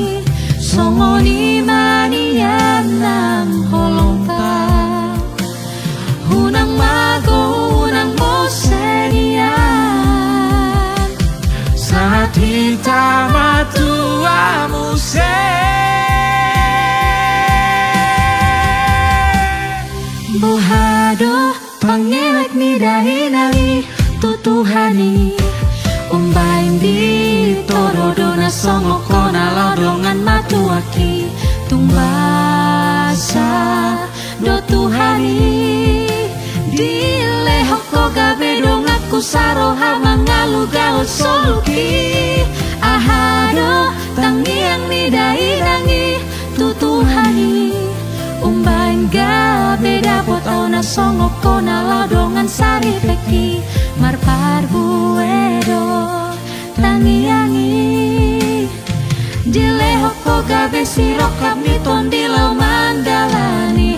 songo ni manian nang holongta hunang mago hunang mosenian saat kita matua muse bohado pangelek ni dahinali tutuhani umbain di torodona songo kona lodongan matuaki tumbasa do tuhani di lehoko gabe dongaku saro hamangalu gaul soluki ahado tangiang ni dairangi tutuhani umbain gabe dapot ona songo kona lodongan sari peki marpar buedo tangiangi dilehoko gabe sirokap ni tondilau mandalani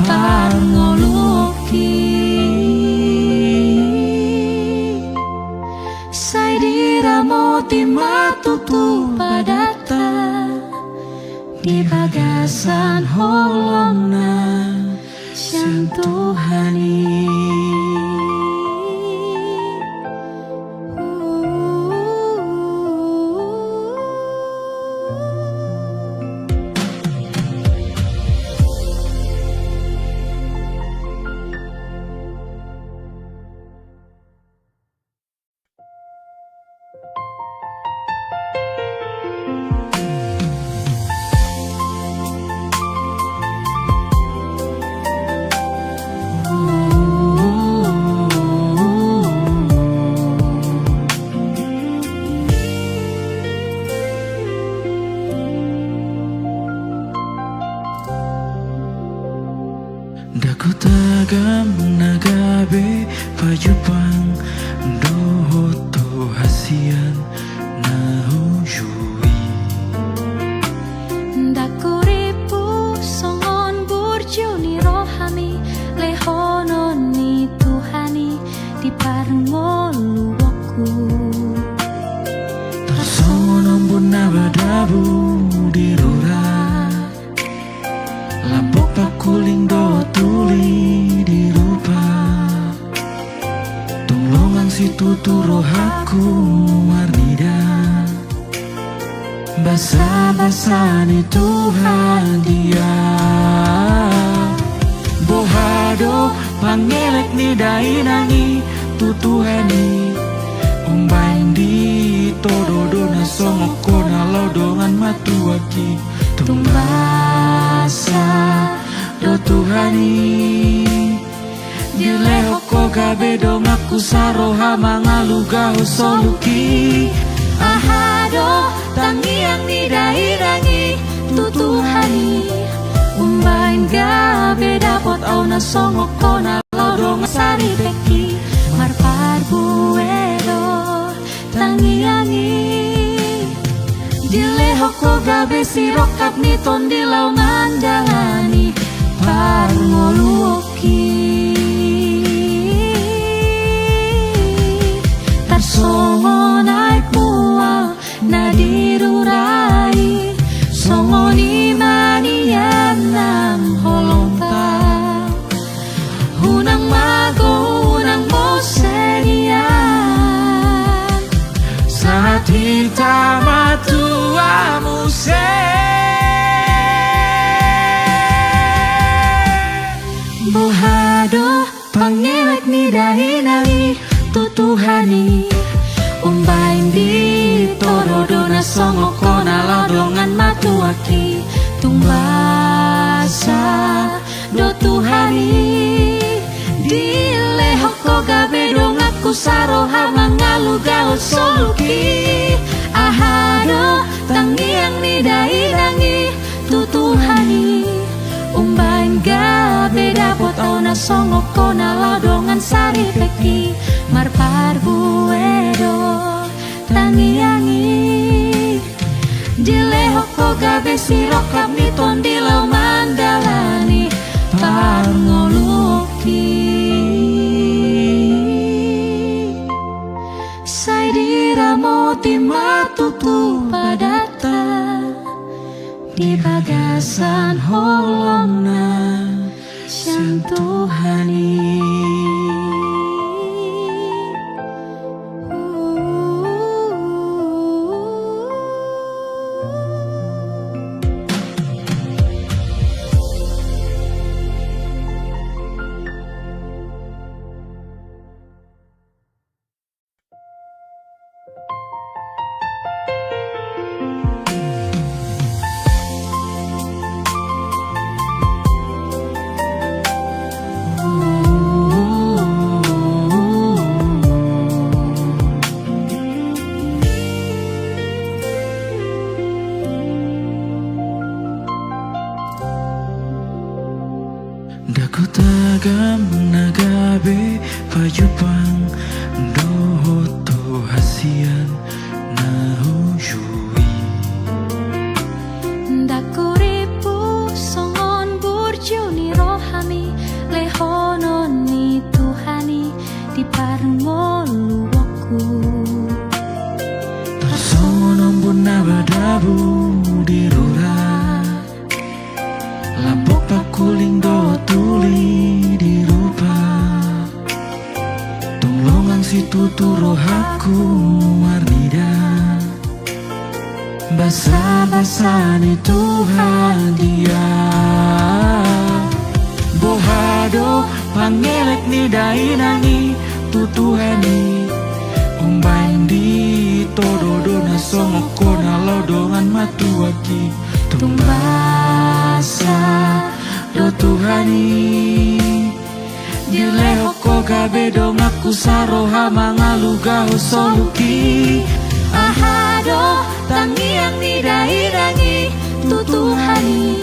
parngoluki sai diramoti matutu padata di bagasan holongna siang Tuhani Dakutagam nagabe payupang dohoto hasian nahujui Dakuripu songon burjuni rohami lehonon ni Tuhani di parngoluoku Songonom bunabadabu dirura Lampok pakuling do tuli dirupa Tolongan si tutu rohaku marnida Basa-basa ni Tuhan dia Bohado pangelek ni dainangi tutuhani Umbain di tododo na songoko na lodongan matuaki Tumbasa do Tuhani Dilehoko gabe dongaku saroha mangalugaho soluki Ahado tangiang ni dairangi tutuhani Umbain gabe dapot au na songoko na lodongan sari beki marpar buedo tangiangi Dilehoko gabe sirokap ni tondilau mandalani parngoluoki Tarsongo naik mual nadirurai Songo ni manian nam holongta Hunang mago hunang mosenian Saat kita matua muse Bohado pangelek ni dahinali tutuhani Umbain di torodo na songoko na lodongan matuaki Tumbasa do Tuhani Dilehoko gabe dongaku saroha mangalugaho soluki Ahado tangiang ni dairangi tutuhani Umbain gabe dapot na songok ko na ladongan sari peki marparbu edo tangiangi dilehok ko gabe sirok kami tondilau mandalani parngoluki sai diramoti matutu padata di bagasan holongna Sang Tuhani. Daku tagam nagabe payupang dohoto hasian nahujui Dakuripu songon burjuni rohami lehonon ni Tuhani di parngoluoku Songonom buna badabu dirura Lampok pakuling do tuli di rupa Tunglongang si tutu rohaku warnida Basa-basa ni Tuhan dia Bohado pangelek ni dainangi tutuhani Umbain di tododo na songoko na lodongan matuaki Tumbasa do Tuhani Dilehoko gabe dong aku saroha mangaluga soluki Ahado tangiang ni dairangi tutuhani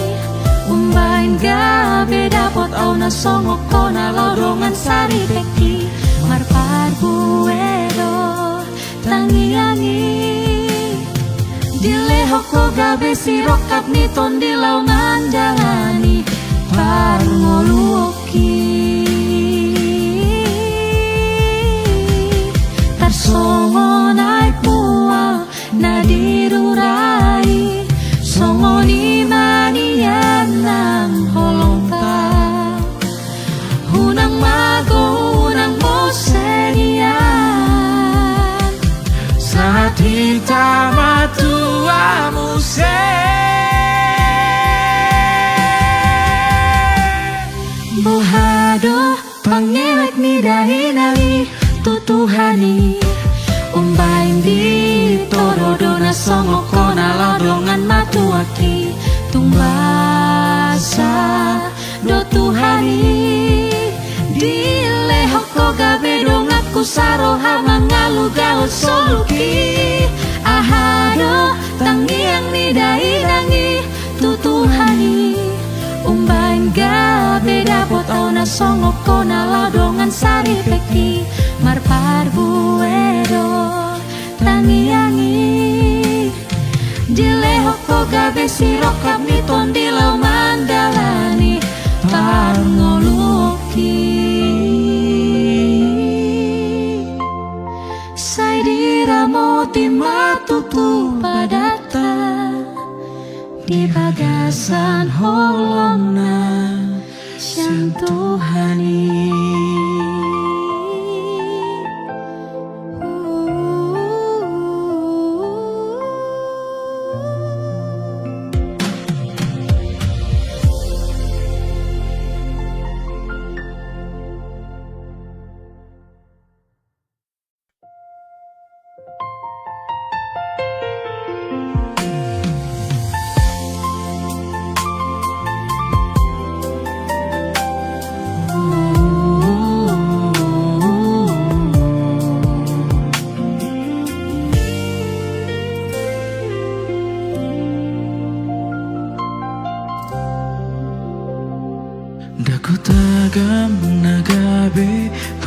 Umbain gabe dapot au na songok ko na lodongan sari peki marparbu edo tangiangi Dilehoko gabe sirokap ni tondilau mandalani parngoluoki Tarsongo naik mual nadirurai Songo ni manian nang holongta Hunang mago hunang mosenian Saat kita matua muse Bohado pangelek ni dahinali tutuhani Umbain di torodo na songoko na ladongan matuaki Tumbasa do Tuhani Dilehoko gabe dong aku saroha mangaluga soluki Ahado tangiang ni dainangi tutuhani Umbain gabe dapot au na songoko na ladongan sari peki marparbu edo tangiangi Dilehoko gabe sirokap ni tondilau mandalani parngoluoki Sai diramoti matutu padata di bagasan holongna Sang Tuhani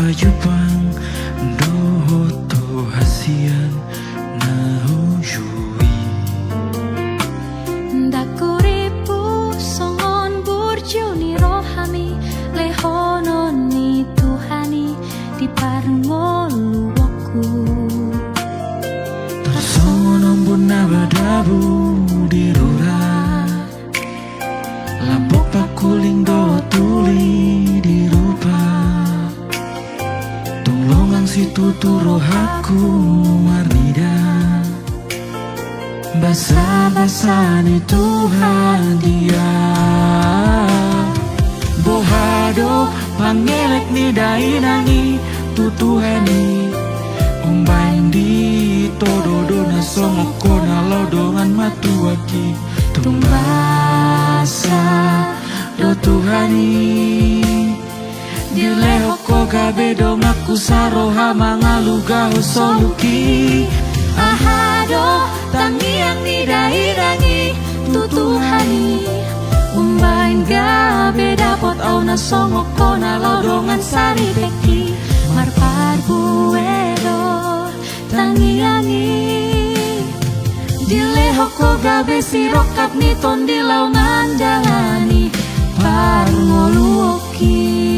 pajupang dohoto hasian nahujui. Dakuripu songon burjuni rohami lehonon ni Tuhani di parngolu woku. Songon bun nabadabu di rura, lampok pakuling do tuli di rupa. Tunglongang situ rohaku marnida, basa-basa ni Tuhan dia. Bohado pangelek ni dainangi tutuhani, umbain di tododo na songoko na lodongan matuaki. Tumbasa do Tuhani, dileho ko gabe dong aku saroha mangaluga soluki. Ahado tangiang ni dairangi tutuhani, umbain gabe dapot au na songoko na lodongan sari peki. Marparbuedo tangiangi, dileho ko gabe sirokap ni ton di laungan jalani parngoluoki.